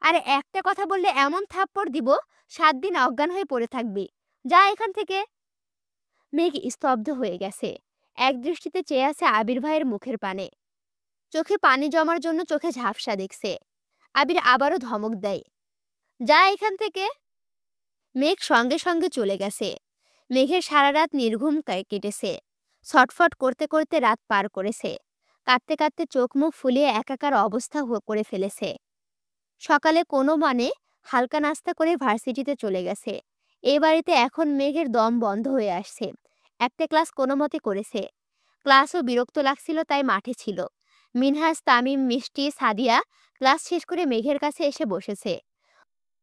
আরে একটা কথা বললে এমন থাপ্পড় দিব ৭ দিন অজ্ঞান হয়ে পড়ে থাকবি। যা এখান থেকে। মেঘ স্তব্ধ হয়ে গেছে। একদৃষ্টিতে চেয়ে আছে আবির ভাইয়ের মুখের পানে। চোখে পানি জমার জন্য চোখে ঝাপসা দেখছে। আবির আবারও ধমক দেয়, যা এখান থেকে। মেঘ সঙ্গে সঙ্গে চলে গেছে। মেঘের সারা রাত নির্ঘুম কেটেছে। ছটফট করতে করতে রাত পার করেছে। কাঁদতে কাঁদতে চোখ মুখ ফুলিয়ে একাকার অবস্থা করে ফেলেছে। সকালে কোনো মানে হালকা নাস্তা করে ভার্সিটিতে চলে গেছে। এই বাড়িতে এখন মেঘের দম বন্ধ হয়ে আসছে। একটা ক্লাস কোনো মতে করেছে। ক্লাসও বিরক্ত লাগছিল, তাই মাঠে ছিল। মিনহাজ, তামিম, মিষ্টি, সাদিয়া ক্লাস শেষ করে মেঘের কাছে এসে বসেছে।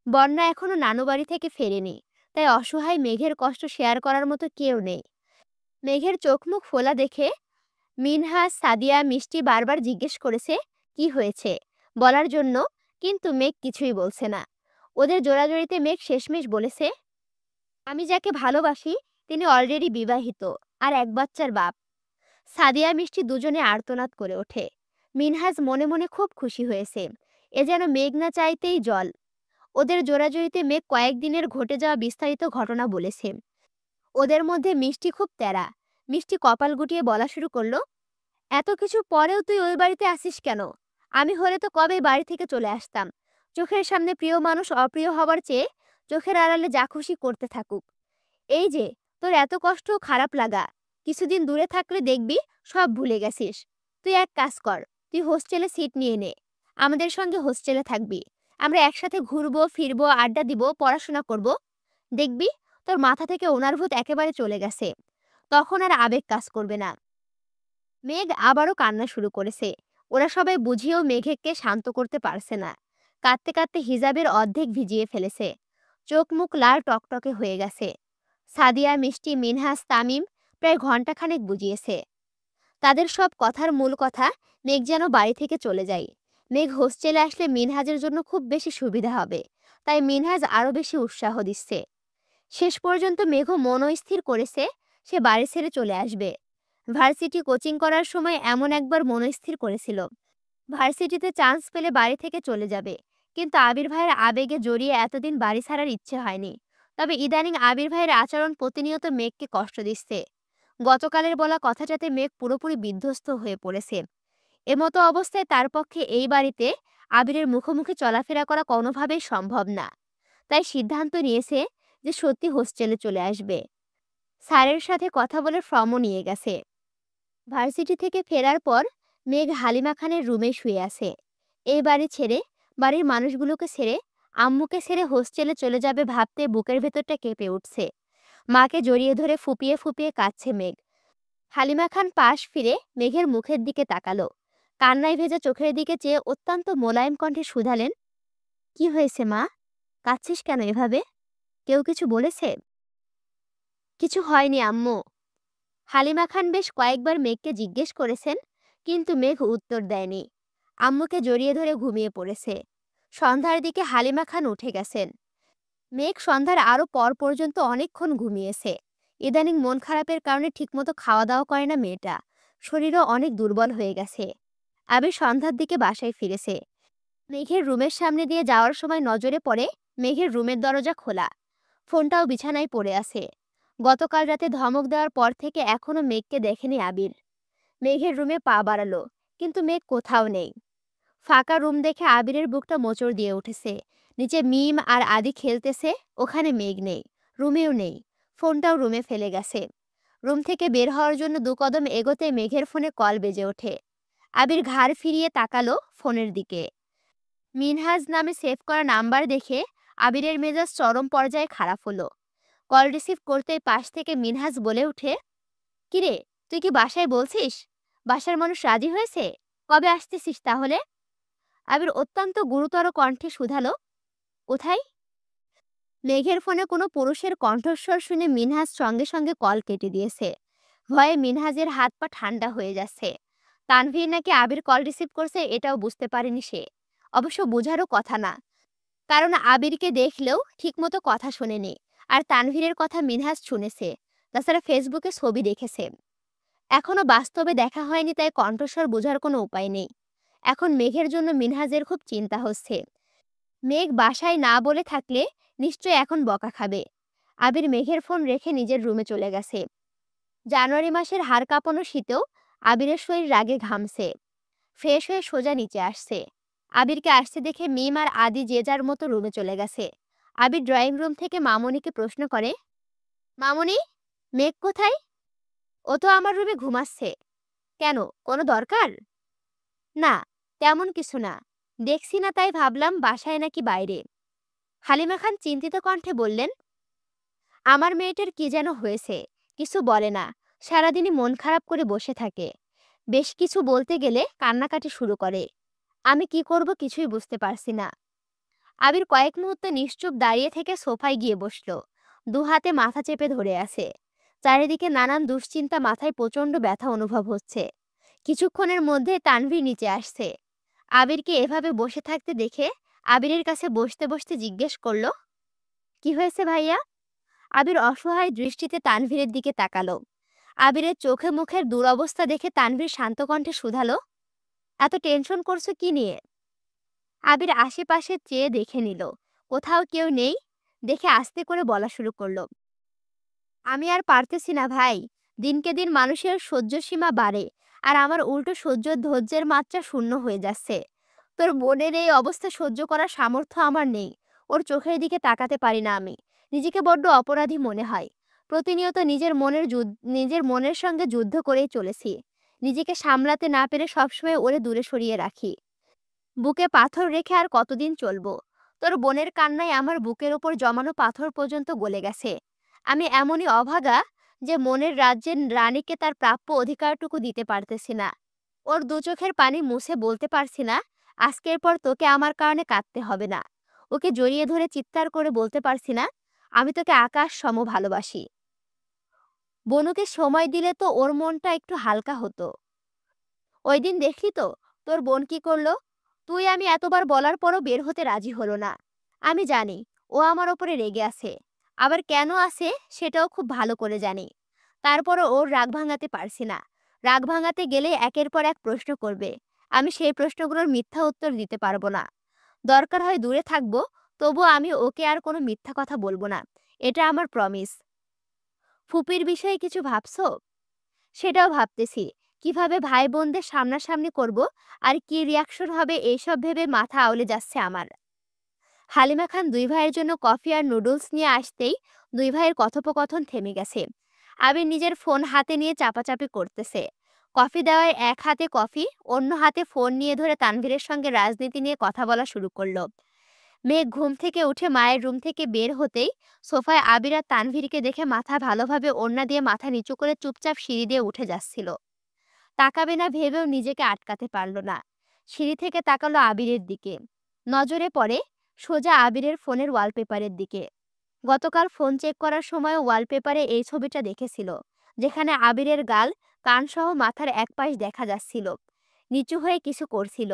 বন্যা এখনো নানু বাড়ি থেকে ফেরেনি, তাই অসহায় মেঘের কষ্ট শেয়ার করার মতো কেউ নেই। মেঘের চোখ মুখ ফোলা দেখে মিনহাজ, সাদিয়া, মিষ্টি বারবার জিজ্ঞেস করেছে কি হয়েছে বলার জন্য, কিন্তু মেঘ কিছুই বলছে না। ওদের জোড়াজড়িতে মেঘ শেষমেশ বলেছে, আমি যাকে ভালোবাসি তিনি অলরেডি বিবাহিত আর এক বাচ্চার বাপ। সাদিয়া, মিষ্টি দুজনে আর্তনাদ করে ওঠে। মিনহাজ মনে মনে খুব খুশি হয়েছে। এ যেন মেঘ না চাইতেই জল। ওদের জোড়াজড়িতে মেঘ কয়েকদিনের ঘটে যাওয়া বিস্তারিত ঘটনা বলেছে। ওদের মধ্যে মিষ্টি খুব তেরা। মিষ্টি কপাল গুটিয়ে বলা শুরু করলো, এত কিছু পরেও তুই ওই বাড়িতে আসিস কেন? আমি হলে তো কবে বাড়ি থেকে চলে আসতাম। চোখের সামনে প্রিয় মানুষ অপ্রিয় হবার চেয়ে চোখের আড়ালে যা খুশি করতে থাকুক। এই যে তোর এত কষ্ট ও খারাপ লাগা, কিছুদিন দূরে থাকলে দেখবি সব ভুলে গেছিস। তুই এক কাজ কর, তুই হোস্টেলে সিট নিয়ে নে। আমাদের সঙ্গে হোস্টেলে থাকবি। আমরা একসাথে ঘুরবো, ফিরবো, আড্ডা দিব, পড়াশোনা করব। দেখবি তোর মাথা থেকে ওনার ভূত একেবারে চলে গেছে। তখন আর আবেগ কাজ করবে না। মেঘ আবারও কান্না শুরু করেছে। ওরা সবাই বুঝিয়েও মেঘকে শান্ত করতে পারছে না। কাঁদতে কাঁদতে হিজাবের অর্ধেক ভিজিয়ে ফেলেছে। চোখ মুখ লাল টকটকে হয়ে গেছে। সাদিয়া, মিষ্টি, মিনহাজ, তামিম প্রায় ঘন্টাখানেক বুঝিয়েছে। তাদের সব কথার মূল কথা মেঘ যেন বাড়ি থেকে চলে যায়। মেঘ হোস্টেলে আসলে মিনহাজের জন্য খুব বেশি সুবিধা হবে, তাই মিনহাজ আরও বেশি উৎসাহ দিচ্ছে। শেষ পর্যন্ত মেঘও মনস্থির করেছে সে বাড়ি ছেড়ে চলে আসবে। ভার্সিটি কোচিং করার সময় এমন একবার মনস্থির করেছিল ভার্সিটিতে চান্স পেলে বাড়ি থেকে চলে যাবে, কিন্তু আবির ভাইয়ের আবেগে জড়িয়ে এতদিন বাড়ি ছাড়ার ইচ্ছে হয়নি। তবে ইদানিং আবির ভাইয়ের আচরণ প্রতিনিয়ত মেঘকে কষ্ট দিচ্ছে। গতকালের বলা কথাটাতে মেঘ পুরোপুরি বিধ্বস্ত হয়ে পড়েছে। এমতো অবস্থায় তার পক্ষে এই বাড়িতে আবিরের মুখোমুখি চলাফেরা করা কোনোভাবেই সম্ভব না। তাই সিদ্ধান্ত নিয়েছে যে সত্যি হোস্টেলে চলে আসবে। স্যারের সাথে কথা বলে ফর্মও নিয়ে গেছে। ভার্সিটি থেকে ফেরার পর মেঘ হালিমা খানের রুমে শুয়ে আছে। এই বাড়ি ছেড়ে, বাড়ির মানুষগুলোকে ছেড়ে, আম্মুকে ছেড়ে হোস্টেলে চলে যাবে ভাবতে বুকের ভেতরটা কেঁপে উঠছে। মাকে জড়িয়ে ধরে ফুপিয়ে ফুপিয়ে কাঁদছে মেঘ। হালিমা খান পাশ ফিরে মেঘের মুখের দিকে তাকালো। কান্নায় ভেজা চোখের দিকে চেয়ে অত্যন্ত মোলায়েম কণ্ঠে শুধালেন, কি হয়েছে মা? কাঁদছিস কেন এভাবে? কেউ কিছু বলেছে? কিছু হয়নি আম্মু। হালিমা খান বেশ কয়েকবার মেঘকে জিজ্ঞেস করেছেন, কিন্তু মেঘ উত্তর দেয়নি। আম্মুকে জড়িয়ে ধরে ঘুমিয়ে পড়েছে। সন্ধ্যার দিকে হালিমা খান উঠে গেছেন। মেঘ সন্ধ্যার আরও পর পর্যন্ত অনেকক্ষণ ঘুমিয়েছে। ইদানিং মন খারাপের কারণে ঠিকমতো খাওয়া দাওয়া করে না মেয়েটা। শরীরও অনেক দুর্বল হয়ে গেছে। আবির সন্ধ্যার দিকে বাসায় ফিরেছে। মেঘের রুমের সামনে দিয়ে যাওয়ার সময় নজরে পড়ে মেঘের রুমের দরজা খোলা। ফোনটাও বিছানায় পড়ে আছে। গতকাল রাতে ধমক দেওয়ার পর থেকে এখনো মেঘকে দেখেনি আবির। মেঘের রুমে পা বাড়ালো, কিন্তু মেঘ কোথাও নেই। ফাঁকা রুম দেখে আবিরের বুকটা মোচড় দিয়ে উঠেছে। নিচে মিম আর আদি খেলতেছে, ওখানে মেঘ নেই, রুমেও নেই। ফোনটাও রুমে ফেলে গেছে। রুম থেকে বের হওয়ার জন্য 2 কদম এগোতে মেঘের ফোনে কল বেজে ওঠে। আবির ঘাড় ফিরিয়ে তাকালো ফোনের দিকে। মিনহাজ নামে সেভ করা নাম্বার দেখে আবিরের মেজাজ চরম পর্যায়ে খারাপ হলো। কল রিসিভ করতেই পাশ থেকে মিনহাজ বলে উঠে, কিরে, তুই কি বাসায় বলছিস? বাসার মানুষ রাজি হয়েছে? কবে আসতেছিস তাহলে? আবির অত্যন্ত গুরুতর কণ্ঠে শুধালো, কোথায়? মেঘের ফোনে কোনো পুরুষের কণ্ঠস্বর শুনে মিনহাজ সঙ্গে সঙ্গে কল কেটে দিয়েছে। ভয়ে মিনহাজের হাত পা ঠান্ডা হয়ে যাচ্ছে। তানভীর নাকি আবির কল রিসিভ করছে এটাও বুঝতে পারেনি সে। অবশ্য বোঝারও কথা না, কারণ আবিরকে দেখলেও ঠিকমতো কথা শোনেনি। আর তানভীরের কথা মিনহাজ শুনেছে, তাছাড়া ফেসবুকে ছবি দেখেছে। এখনো বাস্তবে দেখা হয়নি, তাই কণ্ঠস্বর বোঝার কোনো উপায় নেই। এখন মেঘের জন্য মিনহাজের খুব চিন্তা হচ্ছে। মেঘ বাসায় না বলে থাকলে নিশ্চয়ই এখন বকা খাবে। আবির মেঘের ফোন রেখে নিজের রুমে চলে গেছে। জানুয়ারি মাসের হাড় কাঁপানো শীতেও আবিরের শরীর রাগে ঘামছে। ফ্রেশ হয়ে সোজা নিচে আসছে। আবিরকে আসতে দেখে মিম আর আদি যে যার মতো রুমে চলে গেছে। আবির ড্রয়িং রুম থেকে মামুনিকে প্রশ্ন করে, মামুনি, মেঘ কোথায়? ও তো আমার রুমে ঘুমাচ্ছে। কেন, কোনো দরকার? না, তেমন কিছু না, দেখছি না তাই ভাবলাম বাসায় নাকি বাইরে। হালিমা খান চিন্তিত কণ্ঠে বললেন, আমার মেয়েটার কি যেন হয়েছে, কিছু বলে না, সারাদিনই মন খারাপ করে বসে থাকে। বেশ কিছু বলতে গেলে কান্নাকাটি শুরু করে। আমি কি করব কিছুই বুঝতে পারছি না। আবির কয়েক মুহূর্ত নিশ্চুপ দাঁড়িয়ে থেকে সোফায় গিয়ে বসলো। দু হাতে মাথা চেপে ধরে আছে। চারিদিকে নানান দুশ্চিন্তা, মাথায় প্রচন্ড ব্যথা অনুভব হচ্ছে। কিছুক্ষণের মধ্যে তানভীর নিচে আসছে। আবিরকে এভাবে বসে থাকতে দেখে আবিরের কাছে বসতে বসতে জিজ্ঞেস করলো, কি হয়েছে ভাইয়া? আবির অসহায় দৃষ্টিতে তানভীরের দিকে তাকালো। আবিরের চোখে মুখের দুরবস্থা দেখে তানভীর শান্ত কণ্ঠে শুধালো, এত টেনশন করছো কি নিয়ে? আবির আশেপাশে চেয়ে দেখে নিল, কোথাও কেউ নেই। দেখে আস্তে করে বলা শুরু করলো, আমি আর পারতেছি না ভাই। দিনকে দিন মানুষের সহ্য সীমা বাড়ে, আর আমার উল্টো সহ্য ধৈর্যের মাত্রা শূন্য হয়ে যাচ্ছে। তোর বোনের এই অবস্থা সহ্য করার সামর্থ্য আমার নেই। ওর চোখের দিকে তাকাতে পারি না আমি। নিজেকে বড্ড অপরাধী মনে হয়। প্রতিনিয়ত নিজের মনের সঙ্গে যুদ্ধ করেই চলেছি। নিজেকে সামলাতে না পেরে সবসময় ওরে দূরে সরিয়ে রাখি। বুকে পাথর রেখে আর কতদিন চলবো? তোর বোনের কান্নায় আমার বুকের ওপর জমানো পাথর পর্যন্ত গলে গেছে। আমি এমনই অভাগা যে মনের রাজ্যের রানীকে তার প্রাপ্য অধিকারটুকু দিতে পারতেছি না। ওর দু চোখের পানি মুছে বলতে পারছি না, আজকের পর তোকে আমার কারণে কাঁদতে হবে না। ওকে জড়িয়ে ধরে চিৎকার করে বলতে পারছি না, আমি তোকে আকাশ সম ভালোবাসি। বনুকে সময় দিলে তো ওর মনটা একটু হালকা হতো। ওই দিন দেখলি তো তোর বোন কি করলো? তুই আমি এতবার বলার পরও বের হতে রাজি হলো না। আমি জানি ও আমার ওপরে রেগে আছে, আবার কেন আছে সেটাও খুব ভালো করে জানি। তারপরও ওর রাগ ভাঙাতে পারছি না। রাগ ভাঙাতে গেলে একের পর এক প্রশ্ন করবে, আমি সেই প্রশ্নগুলোর মিথ্যা উত্তর দিতে পারবো না। দরকার হয় দূরে থাকবো, তবুও আমি ওকে আর কোনো মিথ্যা কথা বলবো না। এটা আমার প্রমিস। ফুপির বিষয়ে কিছু ভাবছো? সেটাও ভাবতেছি, কিভাবে ভাই বোনদের সামনাসামনি করব, আর কি রিয়াকশন হবে এইসব ভেবে মাথা আউলে যাচ্ছে আমার। হালিমা খান দুই ভাইয়ের জন্য কফি আর নুডলস নিয়ে আসতেই দুই ভাইয়ের কথোপকথন থেমে গেছে। আবির নিজের ফোন হাতে নিয়ে চাপাচাপি করতেছে। কফি দেওয়ায় এক হাতে কফি, অন্য হাতে ফোন নিয়ে ধরে তানভীরের সঙ্গে রাজনীতি নিয়ে কথা বলা শুরু করলো। মেঘ ঘুম থেকে উঠে মায়ের রুম থেকে বের হতেই সোফায় আবির আর তানভীরকে দেখে মাথা ভালোভাবে ওড়না দিয়ে মাথা নিচু করে চুপচাপ সিঁড়ি দিয়ে উঠে যাচ্ছিল। তাকাবে না ভেবেও নিজেকে আটকাতে পারল না। সিঁড়ি থেকে তাকালো আবিরের দিকে। নজরে পড়ে সোজা আবিরের ফোনের ওয়ালপেপারের দিকে। গতকাল ফোন চেক করার সময় ওয়ালপেপারে এই ছবিটা দেখেছিল, যেখানে আবিরের গাল, কানসহ মাথার এক পাশ দেখা যাচ্ছিল। নিচু হয়ে কিছু করছিল।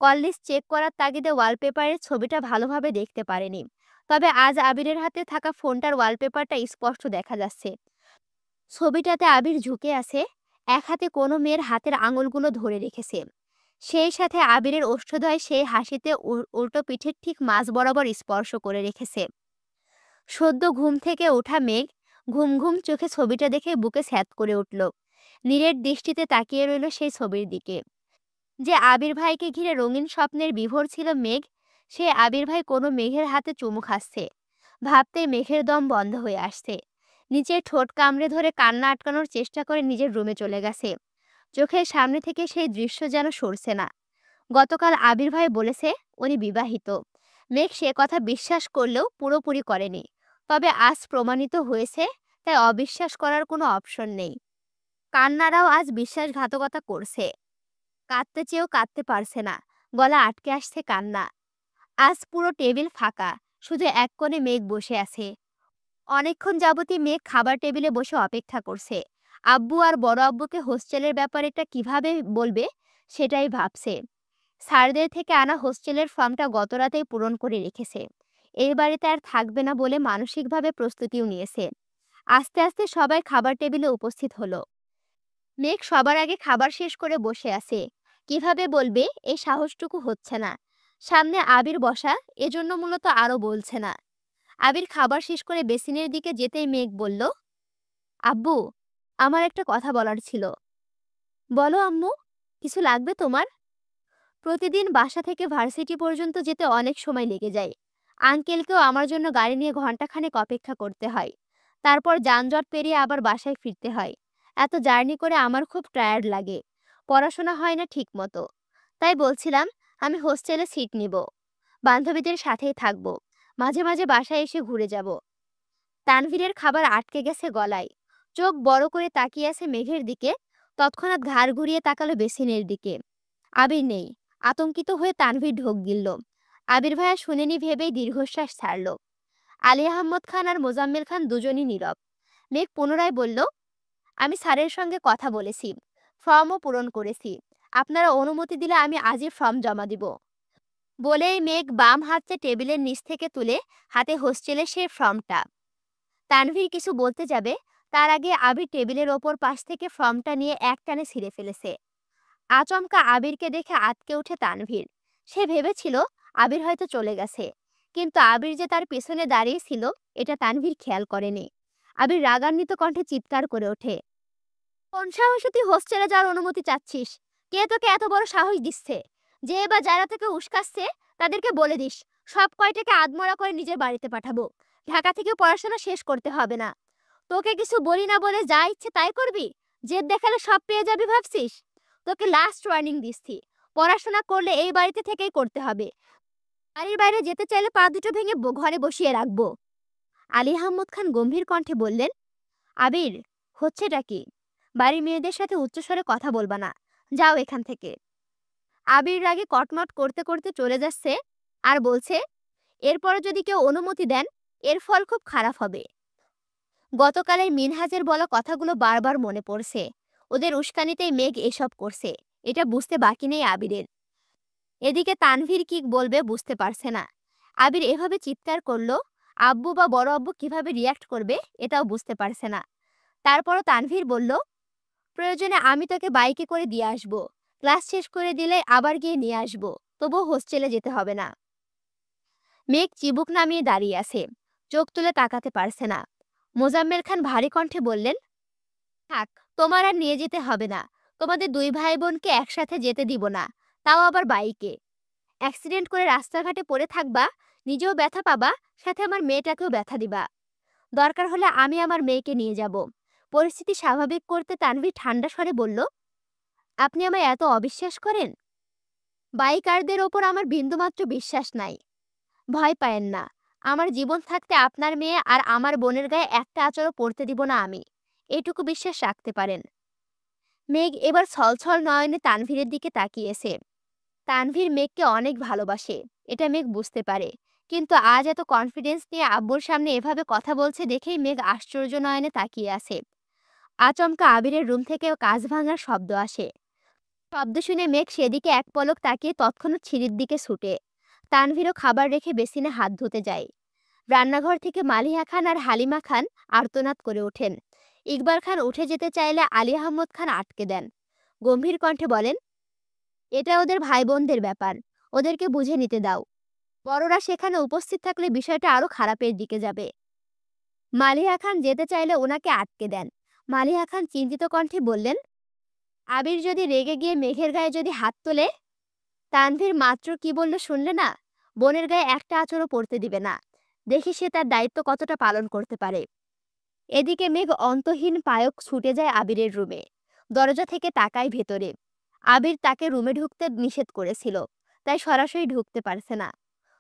কল লিস্ট চেক করার তাগিদে ওয়ালপেপারের ছবিটা ভালোভাবে দেখতে পারেনি। তবে আজ আবিরের হাতে থাকা ফোনটার ওয়ালপেপারটা স্পষ্ট দেখা যাচ্ছে। ছবিটাতে আবির ঝুঁকে আছে, এক হাতে কোনো মেয়ের হাতের আঙুলগুলো ধরে রেখেছে। সেই সাথে আবিরের ওষ্ঠদ্বয় সেই হাসিতে উল্টো পিঠের ঠিক মাঝ বরাবর স্পর্শ করে রেখেছে। সদ্য ঘুম থেকে ওঠা মেঘ ঘুম ঘুম চোখে ছবিটা দেখে বুকে স্যাঁত করে উঠল। নীরের দৃষ্টিতে তাকিয়ে রইল সেই ছবির দিকে। যে আবির ভাইকে ঘিরে রঙিন স্বপ্নের বিভোর ছিল মেঘ, সে আবির ভাই কোনো মেঘের হাতে চুমু খাচ্ছে। ভাবতে মেঘের দম বন্ধ হয়ে আসছে। নিচে ঠোঁট কামড়ে ধরে কান্না আটকানোর চেষ্টা করে নিজের রুমে চলে গেছে। চোখের সামনে থেকে সেই দৃশ্য যেন সরছে না। গতকাল আবির ভাই বলেছে উনি বিবাহিত। মেঘ সে কথা বিশ্বাস করলেও পুরোপুরি করেনি। তবে আজ প্রমাণিত হয়েছে, তাই অবিশ্বাস করার কোনো অপশন নেই। কান্নারাও আজ বিশ্বাসঘাতকতা করছে। কাঁদতে চেয়েও কাঁদতে পারছে না, গলা আটকে আসছে কান্না। আজ পুরো টেবিল ফাঁকা, শুধু এক কোণে মেঘ বসে আছে। অনেকক্ষণ যাবতই মেঘ খাবার টেবিলে বসে অপেক্ষা করছে। আব্বু আর বড় আব্বুকে হোস্টেলের ব্যাপারেটা কিভাবে বলবে সেটাই ভাবছে। স্যারদের থেকে আনা হোস্টেলের ফর্মটা গতরাতেই পূরণ করে রেখেছে। এই বাড়িতে আর থাকবে না বলে মানসিকভাবে প্রস্তুতিও নিয়েছে। আস্তে আস্তে সবাই খাবার টেবিলে উপস্থিত হলো। মেঘ সবার আগে খাবার শেষ করে বসে আছে। কিভাবে বলবে এই সাহসটুকু হচ্ছে না। সামনে আবির বসা, এজন্য মূলত আরো বলছে না। আবির খাবার শেষ করে বেসিনের দিকে যেতেই মেঘ বলল, আব্বু, আমার একটা কথা বলার ছিল। বলো আম্মু, কিছু লাগবে তোমার? প্রতিদিন বাসা থেকে ভার্সিটি পর্যন্ত যেতে অনেক সময় লেগে যায়। আঙ্কেলকেও আমার জন্য গাড়ি নিয়ে ঘন্টাখানেক অপেক্ষা করতে হয়। তারপর যানজট পেরিয়ে আবার বাসায় ফিরতে হয়। এত জার্নি করে আমার খুব টায়ার্ড লাগে। পড়াশোনা হয় না ঠিক মতো। তাই বলছিলাম, আমি হোস্টেলে সিট নিব, বান্ধবীদের সাথেই থাকবো, মাঝে মাঝে বাসায় এসে ঘুরে যাব। তানভীরের খাবার আটকে গেছে গলায়। চোখ বড় করে তাকিয়ে আছে মেঘের দিকে। তৎক্ষণাৎ ঘাড় ঘুরিয়ে তাকালো বেসিনের দিকে। আবির নেই। আতঙ্কিত হয়ে তানভীর ঢোক গিলল। আবির ভাইয়া শুনেনি ভেবেই দীর্ঘশ্বাস ছাড়ল। আলী আহমদ খান আর মোজাম্মেল খান দুজনই নীরব। মেঘ পুনরায় বলল, আমি স্যারের সঙ্গে কথা বলেছি, ফর্মও পূরণ করেছি। আপনারা অনুমতি দিলে আমি আজই ফর্ম জমা দিব। বলেই মেঘ বাম হাতটা টেবিলের নিচ থেকে তুলে হাতে হোস্টেলের সেই ফর্মটা। তানভীর কিছু বলতে যাবে, তার আগে আবির টেবিলের ওপর পাশ থেকে ফর্মটা নিয়ে একটানে ছিঁড়ে ফেলেছে। আচমকা আবিরকে দেখে আঁতকে ওঠে তানভীর। সে ভেবেছিল আবির হয়তো চলে গেছে, কিন্তু আবির যে তার পেছনে দাঁড়িয়ে ছিল এটা তানভীর খেয়াল করেনি। আবির রাগান্বিত কণ্ঠে চিৎকার করে ওঠে, কোন সাহসে তুই হোস্টেলে যাওয়ার অনুমতি চাচ্ছিস? কে তোকে এত বড় সাহস দিচ্ছে? যে বা যারা তোকে উস্কাচ্ছে তাদেরকে বলে দিস সব কয়টাকে আদমরা করে নিজের বাড়িতে পাঠাবো। ঢাকা থেকে পড়াশোনা শেষ করতে হবে না। তোকে কিছু বলি না বলে যা ইচ্ছে তাই করবি? জেদ দেখালে সব পেয়ে যাবি ভাবছিস? তোকে লাস্ট ওয়ার্নিং দিচ্ছি, পড়াশোনা করলে এই বাড়িতে থেকেই করতে হবে। বাড়ির বাইরে যেতে চাইলে পা দুটো ভেঙে ঘরে বসিয়ে রাখবো। আলী আহমদ খান গম্ভীর কণ্ঠে বললেন, আবির, হচ্ছেটা কি? বাড়ির মেয়েদের সাথে উচ্চস্বরে কথা বলবা না, যাও এখান থেকে। আবির রাগে কটমট করতে করতে চলে যাচ্ছে আর বলছে, এরপরে যদি কেউ অনুমতি দেন এর ফল খুব খারাপ হবে। গতকালের মিনহাজের বলা কথাগুলো বারবার মনে পড়ছে। ওদের উস্কানিতেই মেঘ এসব করছে, এটা বুঝতে বাকি নেই আবিরের। এদিকে তানভীর কি বলবে বুঝতে পারছে না। আবির এভাবে চিৎকার করলো, আব্বু বা বড় আব্বু কিভাবে রিয়াক্ট করবে এটাও বুঝতে পারছে না। তারপরও তানভীর বলল, প্রয়োজনে আমি তোকে বাইকে করে দিয়ে আসবো। ক্লাস শেষ করে দিলে আবার গিয়ে নিয়ে আসবো, তবুও হোস্টেলে যেতে হবে না। মেঘ চিবুক নামিয়ে দাঁড়িয়ে আছে, চোখ তুলে তাকাতে পারছে না। মোজাম্মেল খান ভারী কণ্ঠে বললেন, থাক, তোমার আর নিয়ে যেতে হবে না। তোমাদের দুই ভাই বোনকে একসাথে যেতে দিব না, তাও আবার বাইকে। অ্যাক্সিডেন্ট করে রাস্তাঘাটে পড়ে থাকবা, নিজেও ব্যথা পাবা, সাথে আমার মেয়েটাকেও ব্যথা দিবা। দরকার হলে আমি আমার মেয়েকে নিয়ে যাব। পরিস্থিতি স্বাভাবিক করতে তানভীর ঠান্ডা স্বরে বলল, আপনি আমায় এত অবিশ্বাস করেন? বাইকারদের ওপর আমার বিন্দুমাত্র বিশ্বাস নাই। ভয় পায়েন না, আমার জীবন থাকতে আপনার মেয়ে আর আমার বোনের গায়ে একটা আঁচড়ও পড়তে দিব না আমি, এটুকু বিশ্বাস রাখতে পারেন। মেঘ এবার ছলছল নয়নে তানভীরের দিকে তাকিয়েছে। তানভীর মেঘকে অনেক ভালোবাসে, এটা মেঘ বুঝতে পারে। কিন্তু আজ এত কনফিডেন্স নিয়ে আব্বুর সামনে এভাবে কথা বলছে দেখেই মেঘ আশ্চর্য নয়নে তাকিয়ে আছে। আচমকা আবিরের রুম থেকে কাঁচ ভাঙার শব্দ আসে। শব্দ শুনে মেঘ সেদিকে এক পলক তাকিয়ে তৎক্ষণাৎ সিঁড়ির দিকে ছুটে। তানভীরও খাবার রেখে বেসিনে হাত ধুতে যায়। রান্নাঘর থেকে মালিহা খান আর হালিমা খান আর্তনাদ করে ওঠেন। ইকবাল খান উঠে যেতে চাইলে আলী আহমদ খান আটকে দেন। গম্ভীর কণ্ঠে বলেন, এটা ওদের ভাই বোনদের ব্যাপার, ওদেরকে বুঝে নিতে দাও। বড়রা সেখানে উপস্থিত থাকলে বিষয়টা আরো খারাপের দিকে যাবে। মালিহা খান যেতে চাইলে ওনাকে আটকে দেন। মালিহা খান চিন্তিত কণ্ঠে বললেন, আবির যদি রেগে গিয়ে মেঘের গায়ে যদি হাত তোলে? তানভীর মাত্র কি বলল শুনলে না? বোনের গায়ে একটা আঁচড়ও পড়তে দিবে না। দেখি সে তার দায়িত্ব কতটা পালন করতে পারে। এদিকে মেঘ অন্তহীন পায়ক ছুটে যায় আবিরের রুমে। দরজা থেকে তাকায় ভেতরে। আবির তাকে রুমে ঢুকতে নিষেধ করেছিল, তাই সরাসরি ঢুকতে পারছে না।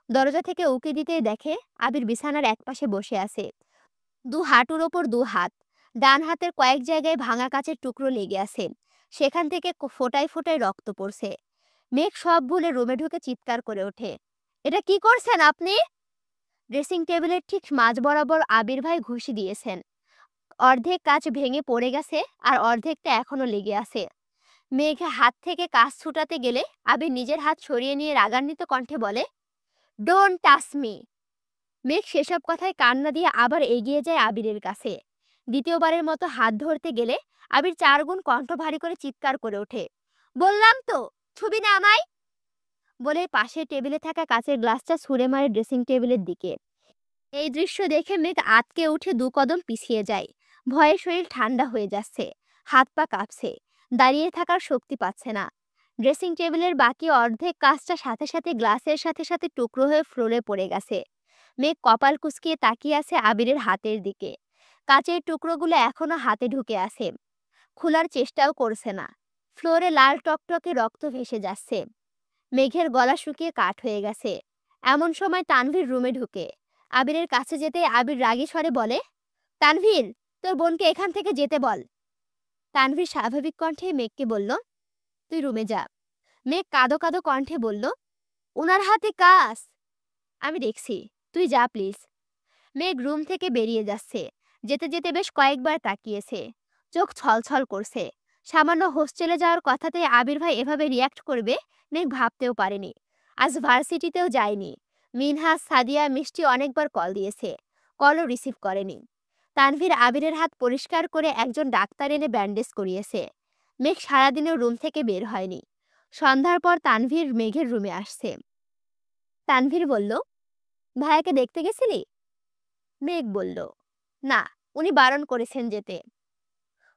দরজা থেকে উঁকি দিতেই দেখে আবির বিছানার একপাশে বসে আছে, দু হাঁটুর ওপর দু হাত। ডান হাতের কয়েক জায়গায় ভাঙা কাচের টুকরো লেগে আছে, সেখান থেকে ফোঁটায় ফোঁটায় রক্ত পড়ছে। মেঘ সব ভুলে রুমে ঢুকে চিৎকার করে ওঠে, এটা কি করছেন আপনি? ড্রেসিং টেবিলের ঠিক মাঝ বরাবর আবির ভাই ঘুষি দিয়েছেন। অর্ধেক কাচ ভেঙে পড়ে গেছে আর অর্ধেকটা এখনো লেগে আছে। মেঘ হাত থেকে কাচ ছুটাতে গেলে আবির নিজের হাত সরিয়ে নিয়ে রাগান্বিত কণ্ঠে বলে, ডোন্ট টাচ মি। মেঘ সেসব কথায় কান্না দিয়ে আবার এগিয়ে যায় আবিরের কাছে। দ্বিতীয়বারের মতো হাত ধরতে গেলে আবির 4 গুণ কণ্ঠ ভারী করে চিৎকার করে ওঠে, বললাম তো, ছুবি না আমায়। বলে পাশের টেবিলে থাকা কাঁচের গ্লাসটা ছুঁড়ে মারে ড্রেসিং টেবিলের দিকে। এই দৃশ্য দেখে মেঘ আঁতকে উঠে ২ কদম পিছিয়ে যায়। ভয়ে শরীর ঠান্ডা হয়ে যাচ্ছে, হাত পা কাঁপছে, দাঁড়িয়ে থাকার শক্তি পাচ্ছে না। ড্রেসিং টেবিলের বাকি অর্ধেক কাঁচটা সাথে সাথে গ্লাসের সাথে সাথে টুকরো হয়ে ফ্লোরে পড়ে গেছে। মেঘ কপাল কুঁচকিয়ে তাকিয়ে আছে আবিরের হাতের দিকে। কাঁচের টুকরোগুলো এখনো হাতে ঢুকে আছে, খোলার চেষ্টাও করছে না। ফ্লোরে লাল টকটকে রক্ত ভেসে যাচ্ছে। মেঘের গলা শুকিয়ে কাঠ হয়ে গেছে। এমন সময় তানভীর রুমে ঢুকে। আবিরের কাছে যেতে আবির রাগী স্বরে বলে, তানভীর, তোর বোনকে এখান থেকে যেতে বল। তানভীর স্বাভাবিক কণ্ঠে মেঘকে বলল, তুই রুমে যা। মেঘ কাঁদো কাঁদো কণ্ঠে বলল, ওনার হাতে কাজ। আমি দেখছি, তুই যা প্লিজ। মেঘ রুম থেকে বেরিয়ে যাচ্ছে। যেতে যেতে বেশ কয়েকবার তাকিয়েছে, চোখ ছলছল করছে। সামান্য হোস্টেলে যাওয়ার কথাতে আবির ভাই এভাবে রিয়াক্ট করবে মেঘ ভাবতেও পারেনি। আজ ভার্সিটিতেও যায়নি। মিনহাস, সাদিয়া, মিষ্টি অনেকবার কল দিয়েছে, কলও রিসিভ করেনি। তানভীর আবিরের হাত পরিষ্কার করে একজন ডাক্তার এনে ব্যান্ডেজ করিয়েছে। মেঘ সারাদিনও রুম থেকে বের হয়নি। সন্ধ্যার পর তানভীর মেঘের রুমে আসছে। তানভীর বলল, ভাইয়াকে দেখতে গেছিলি? মেঘ বলল, না, উনি বারণ করেছেন যেতে।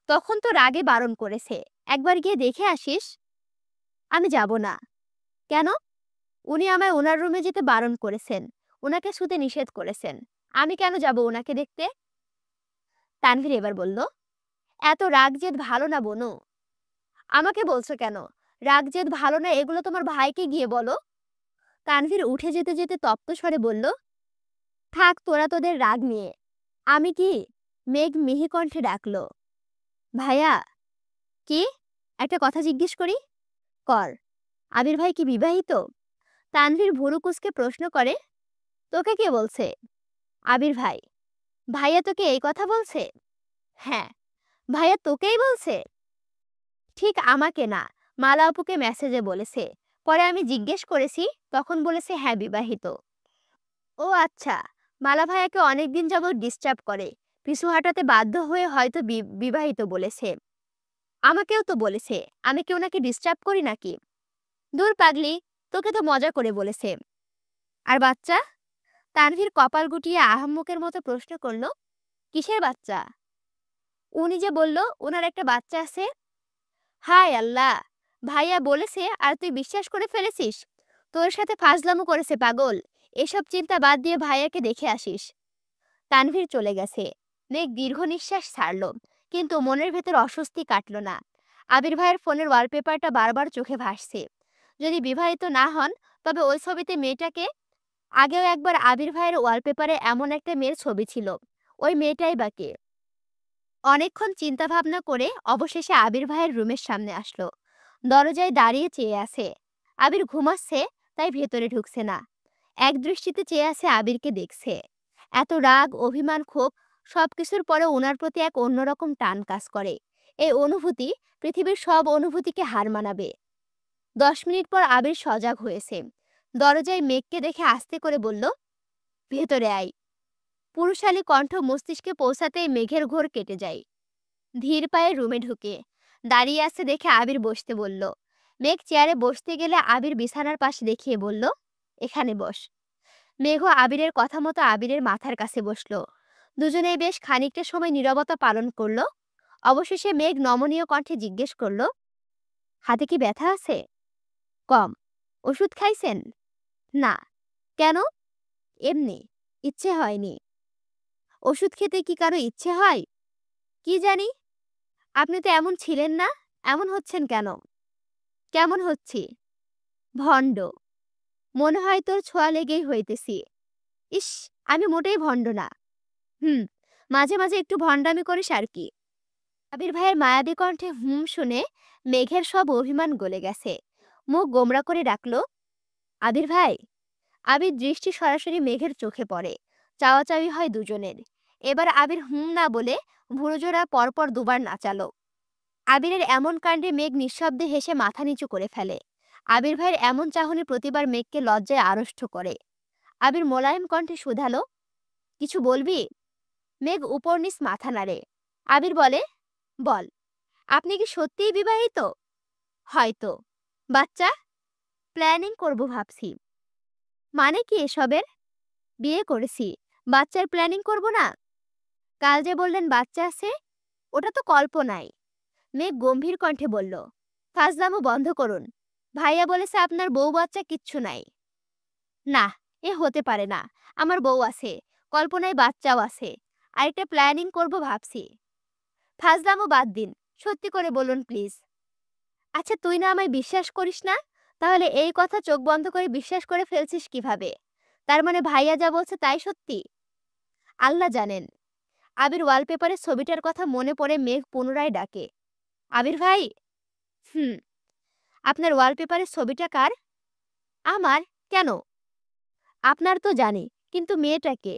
তখন তো রাগে বারণ করেছে, একবার গিয়ে দেখে আসিস। আমি যাব না। কেন? উনি আমায় ওনার রুমে যেতে বারণ করেছেন, ওনাকে শুতে নিষেধ করেছেন। আমি কেন যাব ওনাকে দেখতে? তানভীর এবার বলল, এত রাগ জেদ ভালো না বনু। আমাকে বলছো কেন? রাগ জেদ ভালো না এগুলো তোমার ভাইকে গিয়ে বলো। তানভীর উঠে যেতে যেতে তপ্ত স্বরে বলল, থাক তোরা তোদের রাগ নিয়ে। আমি কি? মেঘ মিহি কণ্ঠে ডাকলো, ভাইয়া। কি? একটা কথা জিজ্ঞেস করি? কর। আবির ভাই কি বিবাহিত? তানভীর ভুরু কুঁচকে প্রশ্ন করে, তোকে কে বলছে? আবির ভাই। ভাইয়া তোকে এই কথা বলছে? হ্যাঁ। ভাইয়া তোকেই বলছে? ঠিক আমাকে না, মালা আপুকে মেসেজে বলেছে। পরে আমি জিজ্ঞেস করেছি, তখন বলেছে হ্যাঁ বিবাহিত। ও আচ্ছা। মালা ভাইয়াকে অনেকদিন যাবত ডিস্টার্ব করে, পিছু হাঁটাতে বাধ্য হয়ে হয়তো বিবাহিত বলেছে। আমাকেও তো বলেছে। আমি কি ওনাকে ডিস্টার্ব করি নাকি? দূর পাগলি, তোকে তো মজা করে বলেছে। আর বাচ্চা? তানভীর কপাল গুটিয়ে আহাম্মকের মতো প্রশ্ন করল, কিসের বাচ্চা? উনি যে বলল ওনার একটা বাচ্চা আছে। হায় আল্লাহ, ভাইয়া বলেছে আর তুই বিশ্বাস করে ফেলেছিস? তোর সাথে ফাজলামো করেছে পাগল। এসব চিন্তা বাদ দিয়ে ভাইয়াকে দেখে আসিস। তানভীর চলে গেছে। মেঘ দীর্ঘ নিঃশ্বাস ছাড়ল, কিন্তু মনের ভেতর অস্বস্তি কাটল না। আবির ভাইয়ের ফোনের ওয়ালপেপারটা বারবার চোখে ভাসছে। যদি বিবাহিত না হন, তবে ওই ছবিতে মেয়েটাকে। আগেও একবার আবির ভাইয়ের ওয়ালপেপারে এমন একটা মেয়ের ছবি ছিল, ওই মেয়েটাই বা কে? অনেকক্ষণ চিন্তা ভাবনা করে অবশেষে আবির ভাইয়ের রুমের সামনে আসলো। দরজায় দাঁড়িয়ে চেয়ে আছে। আবির ঘুমাচ্ছে, তাই ভেতরে ঢুকছে না। এক দৃষ্টিতে চেয়ে আছে আবিরকে দেখছে। এত রাগ, অভিমান, ক্ষোভ সবকিছুর পরে ওনার প্রতি এক অন্যরকম টান কাজ করে। এই অনুভূতি পৃথিবীর সব অনুভূতিকে হার মানাবে। 10 মিনিট পর আবির সজাগ হয়েছে। দরজায় মেঘকে দেখে আস্তে করে বলল, ভেতরে আয়। পুরুষালী কণ্ঠ মস্তিষ্কে পৌঁছাতেই মেঘের ঘোর কেটে যায়। ধীর পায়ে রুমে ঢুকে দাঁড়িয়ে আছে দেখে আবির বসতে বলল। মেঘ চেয়ারে বসতে গেলে আবির বিছানার পাশে দেখিয়ে বলল, এখানে বস। মেঘও আবিরের কথা মতো আবিরের মাথার কাছে বসলো। দুজনেই বেশ খানিকটা সময় নীরবতা পালন করলো। অবশেষে মেঘ নমনীয় কণ্ঠে জিজ্ঞেস করল, হাতে কি ব্যথা আছে? কম। ওষুধ খাইছেন? না। কেন? এমনি, ইচ্ছে হয়নি। ওষুধ খেতে কি কারো ইচ্ছে হয়? কি জানি। আপনি তো এমন ছিলেন না, এমন হচ্ছেন কেন? কেমন হচ্ছি? ভণ্ড। মনে হয় তোর ছোঁয়া লেগেই হইতেছি। ইস, আমি মোটেই ভণ্ড না। হুম, মাঝে মাঝে একটু ভণ্ডামি করিস আর কি। আবির ভাইয়ের মায়াবী কণ্ঠে হুম শুনে মেঘের সব অভিমান গলে গেছে। মুখ গোমরা করে ডাকলো, আবির ভাই। আবির দৃষ্টি সরাসরি মেঘের চোখে পড়ে। চাওয়াচাওয়ি হয় দুজনের। এবার আবির হুম না বলে ভুরুজোড়া পরপর দুবার নাচালো। আবিরের এমন কাণ্ডে মেঘ নিঃশব্দে হেসে মাথা নিচু করে ফেলে। আবির ভাইয়ের এমন চাহনি প্রতিবার মেঘকে লজ্জায় আড়ষ্ট করে। আবির মোলায়েম কণ্ঠে শুধালো, কিছু বলবি? মেঘ উপর নিচ মাথা নাড়ে। আবির বলে, বল। আপনি কি সত্যিই বিবাহিত? হয়তো। বাচ্চা? প্ল্যানিং করব ভাবছি। মানে কি এসবের? বিয়ে করেছি, বাচ্চার প্ল্যানিং করব না? কাল যে বললেন বাচ্চা আছে, ওটা তো কল্পনাই। মেঘ গম্ভীর কণ্ঠে বলল, ফাজলামো বন্ধ করুন। ভাইয়া বলেছে আপনার বউ বাচ্চা কিচ্ছু নাই। না, এ হতে পারে না। আমার বউ আছে, কল্পনায় বাচ্চাও আছে, আরেকটা প্ল্যানিং করব ভাবছি। ফাজলামো বাদ দিন, সত্যি করে বলুন প্লিজ। আচ্ছা তুই না আমায় বিশ্বাস করিস না, তাহলে এই কথা চোখ বন্ধ করে বিশ্বাস করে ফেলছিস কিভাবে? তার মানে ভাইয়া যা বলছে তাই সত্যি? আল্লাহ জানেন। আবির ওয়ালপেপারের ছবিটার কথা মনে পড়ে মেঘ পুনরায় ডাকে, আবির ভাই। হুম। আপনার ওয়ালপেপারের ছবিটা কার? আমার? কেন? আপনার তো জানি, কিন্তু মেয়েটাকে?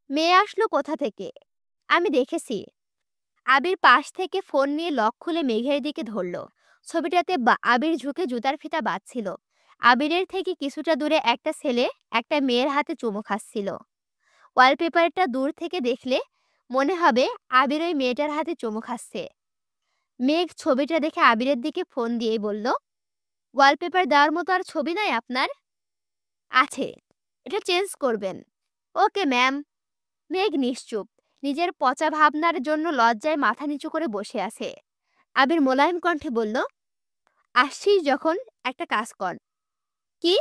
মেয়ে আসলো কোথা থেকে? আমি দেখেছি। আবির পাশ থেকে ফোন নিয়ে লক খুলে মেঘের দিকে ধরল। ছবিটাতে আবির ঝুঁকে জুতার ফিতা বাঁধছিল। আবিরের থেকে কিছুটা দূরে একটা ছেলে একটা মেয়ের হাতে চুমু খাচ্ছিল। ওয়ালপেপারটা দূর থেকে দেখলে মনে হবে আবির ওই মেয়েটার হাতে চুমু খাচ্ছে। মেঘ ছবিটা দেখে আবিরের দিকে ফোন দিয়েই বলল, ওয়ালপেপার দেওয়ার মতো আর ছবি নাই আপনার? আছে, এটা চেঞ্জ করবেন। Okay ma'am. মেঘ নিশ্চুপ, নিজের পচা ভাবনার জন্য লজ্জায় মাথা নিচু করে বসে আছে। আবির মোলায়েম কণ্ঠে বলল, আসছিস যখন একটা কাজ কর। কি?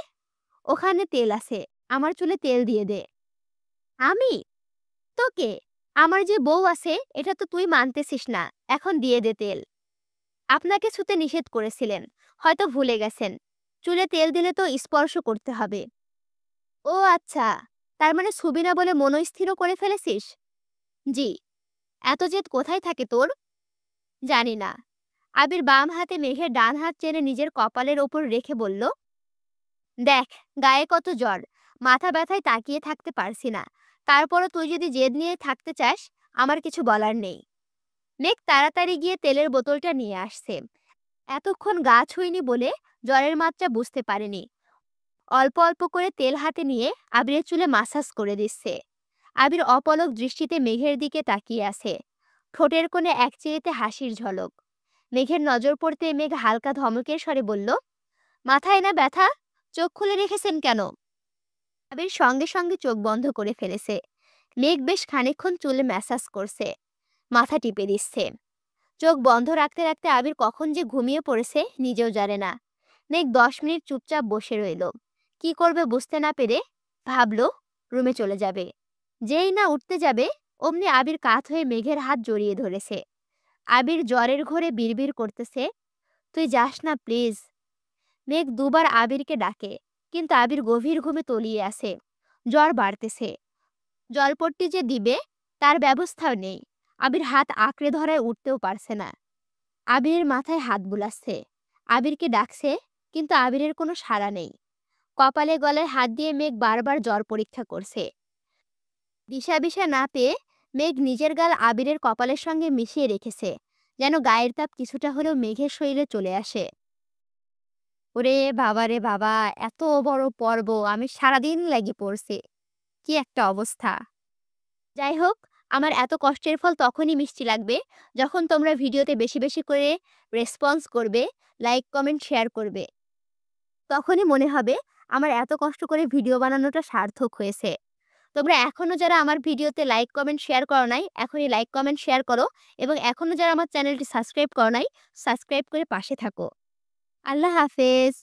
ওখানে তেল আছে, আমার চুলে তেল দিয়ে দে। আমি? তোকে? আমার যে বউ আছে এটা তো তুই মানতেছিস না, এখন দিয়ে দে তেল। আপনাকে ছুতে নিষেধ করেছিলেন, হয়তো ভুলে গেছেন। চুলে তেল দিলে তো স্পর্শ করতে হবে। ও আচ্ছা, তার মানে ছবি না বলে মনস্থিরও করে ফেলেছিস? জি। এত জেদ কোথায় থাকে তোর? জানি না। আবির বাম হাতে মেঘের ডান হাত চেনে নিজের কপালের ওপর রেখে বলল, দেখ, গায়ে কত জ্বর, মাথা ব্যথায় তাকিয়ে থাকতে পারছি না। তারপরও তুই যদি জেদ নিয়ে থাকতে চাস, আমার কিছু বলার নেই। মেঘ তাড়াতাড়ি গিয়ে তেলের বোতলটা নিয়ে আসছে। এতক্ষণ গা ছুঁইনি বলে জ্বরের মাত্রা বুঝতে পারেনি। অল্প অল্প করে তেল হাতে নিয়ে আবিরের চুলে মাসাজ করে দিচ্ছে। আবির অপলক দৃষ্টিতে মেঘের দিকে তাকিয়ে আছে। ঠোঁটের কোণে একচিলতে হাসির ঝলক। মেঘের নজর পড়তে মেঘ হালকা ধমকের স্বরে বলল, মাথায় না ব্যথা? চোখ খুলে রেখেছেন কেন? আবির সঙ্গে সঙ্গে চোখ বন্ধ করে ফেলেছে। মেঘ বেশ খানিকক্ষণ চুলে ম্যাসাজ করছে, মাথা টিপে দিচ্ছে। চোখ বন্ধ রাখতে রাখতে আবির কখন যে ঘুমিয়ে পড়েছে নিজেও জানে না। মেঘ 10 মিনিট চুপচাপ বসে রইল। কি করবে বুঝতে না পেরে ভাবল রুমে চলে যাবে। যেই না উঠতে যাবে অমনি আবির কাত হয়ে মেঘের হাত জড়িয়ে ধরেছে। আবির জ্বরের ঘোরে বিড়বিড় করতেছে, তুই যাস না প্লিজ। মেঘ দুবার আবিরকে ডাকে, কিন্তু আবির গভীর ঘুমে তলিয়ে আছে। জ্বর বাড়তেছে, জলপট্টি যে দিবে তার ব্যবস্থাও নেই। আবির হাত আঁকড়ে ধরায় উঠতেও পারছে না। আবিরের মাথায় হাত বুলাচ্ছে, আবিরকে ডাকছে, কিন্তু আবিরের কোনো সাড়া নেই। কপালে গলায় হাত দিয়ে মেঘ বারবার জ্বর পরীক্ষা করছে। দিশা বিশা না পেয়ে মেঘ নিজের গাল আবিরের কপালের সঙ্গে মিশিয়ে রেখেছে, যেন গায়ের তাপ কিছুটা হলেও মেঘের শরীরে চলে আসে। ওরে বাবা রে বাবা, এত বড় পর্ব আমি সারাদিন লাগি পড়ছি। কি একটা অবস্থা! যাই হোক, আমার এত কষ্টের ফল তখনই মিষ্টি লাগবে যখন তোমরা ভিডিওতে বেশি বেশি করে রেসপন্স করবে, লাইক কমেন্ট শেয়ার করবে। তখনই মনে হবে আমার এত কষ্ট করে ভিডিও বানানোটা সার্থক হয়েছে। তোমরা এখনো যারা আমার ভিডিওতে লাইক কমেন্ট শেয়ার করো নাই, এখনই লাইক কমেন্ট শেয়ার করো, এবং এখনো যারা আমার চ্যানেলটি সাবস্ক্রাইব করো নাই, সাবস্ক্রাইব করে পাশে থাকো। আল্লাহ হাফেজ।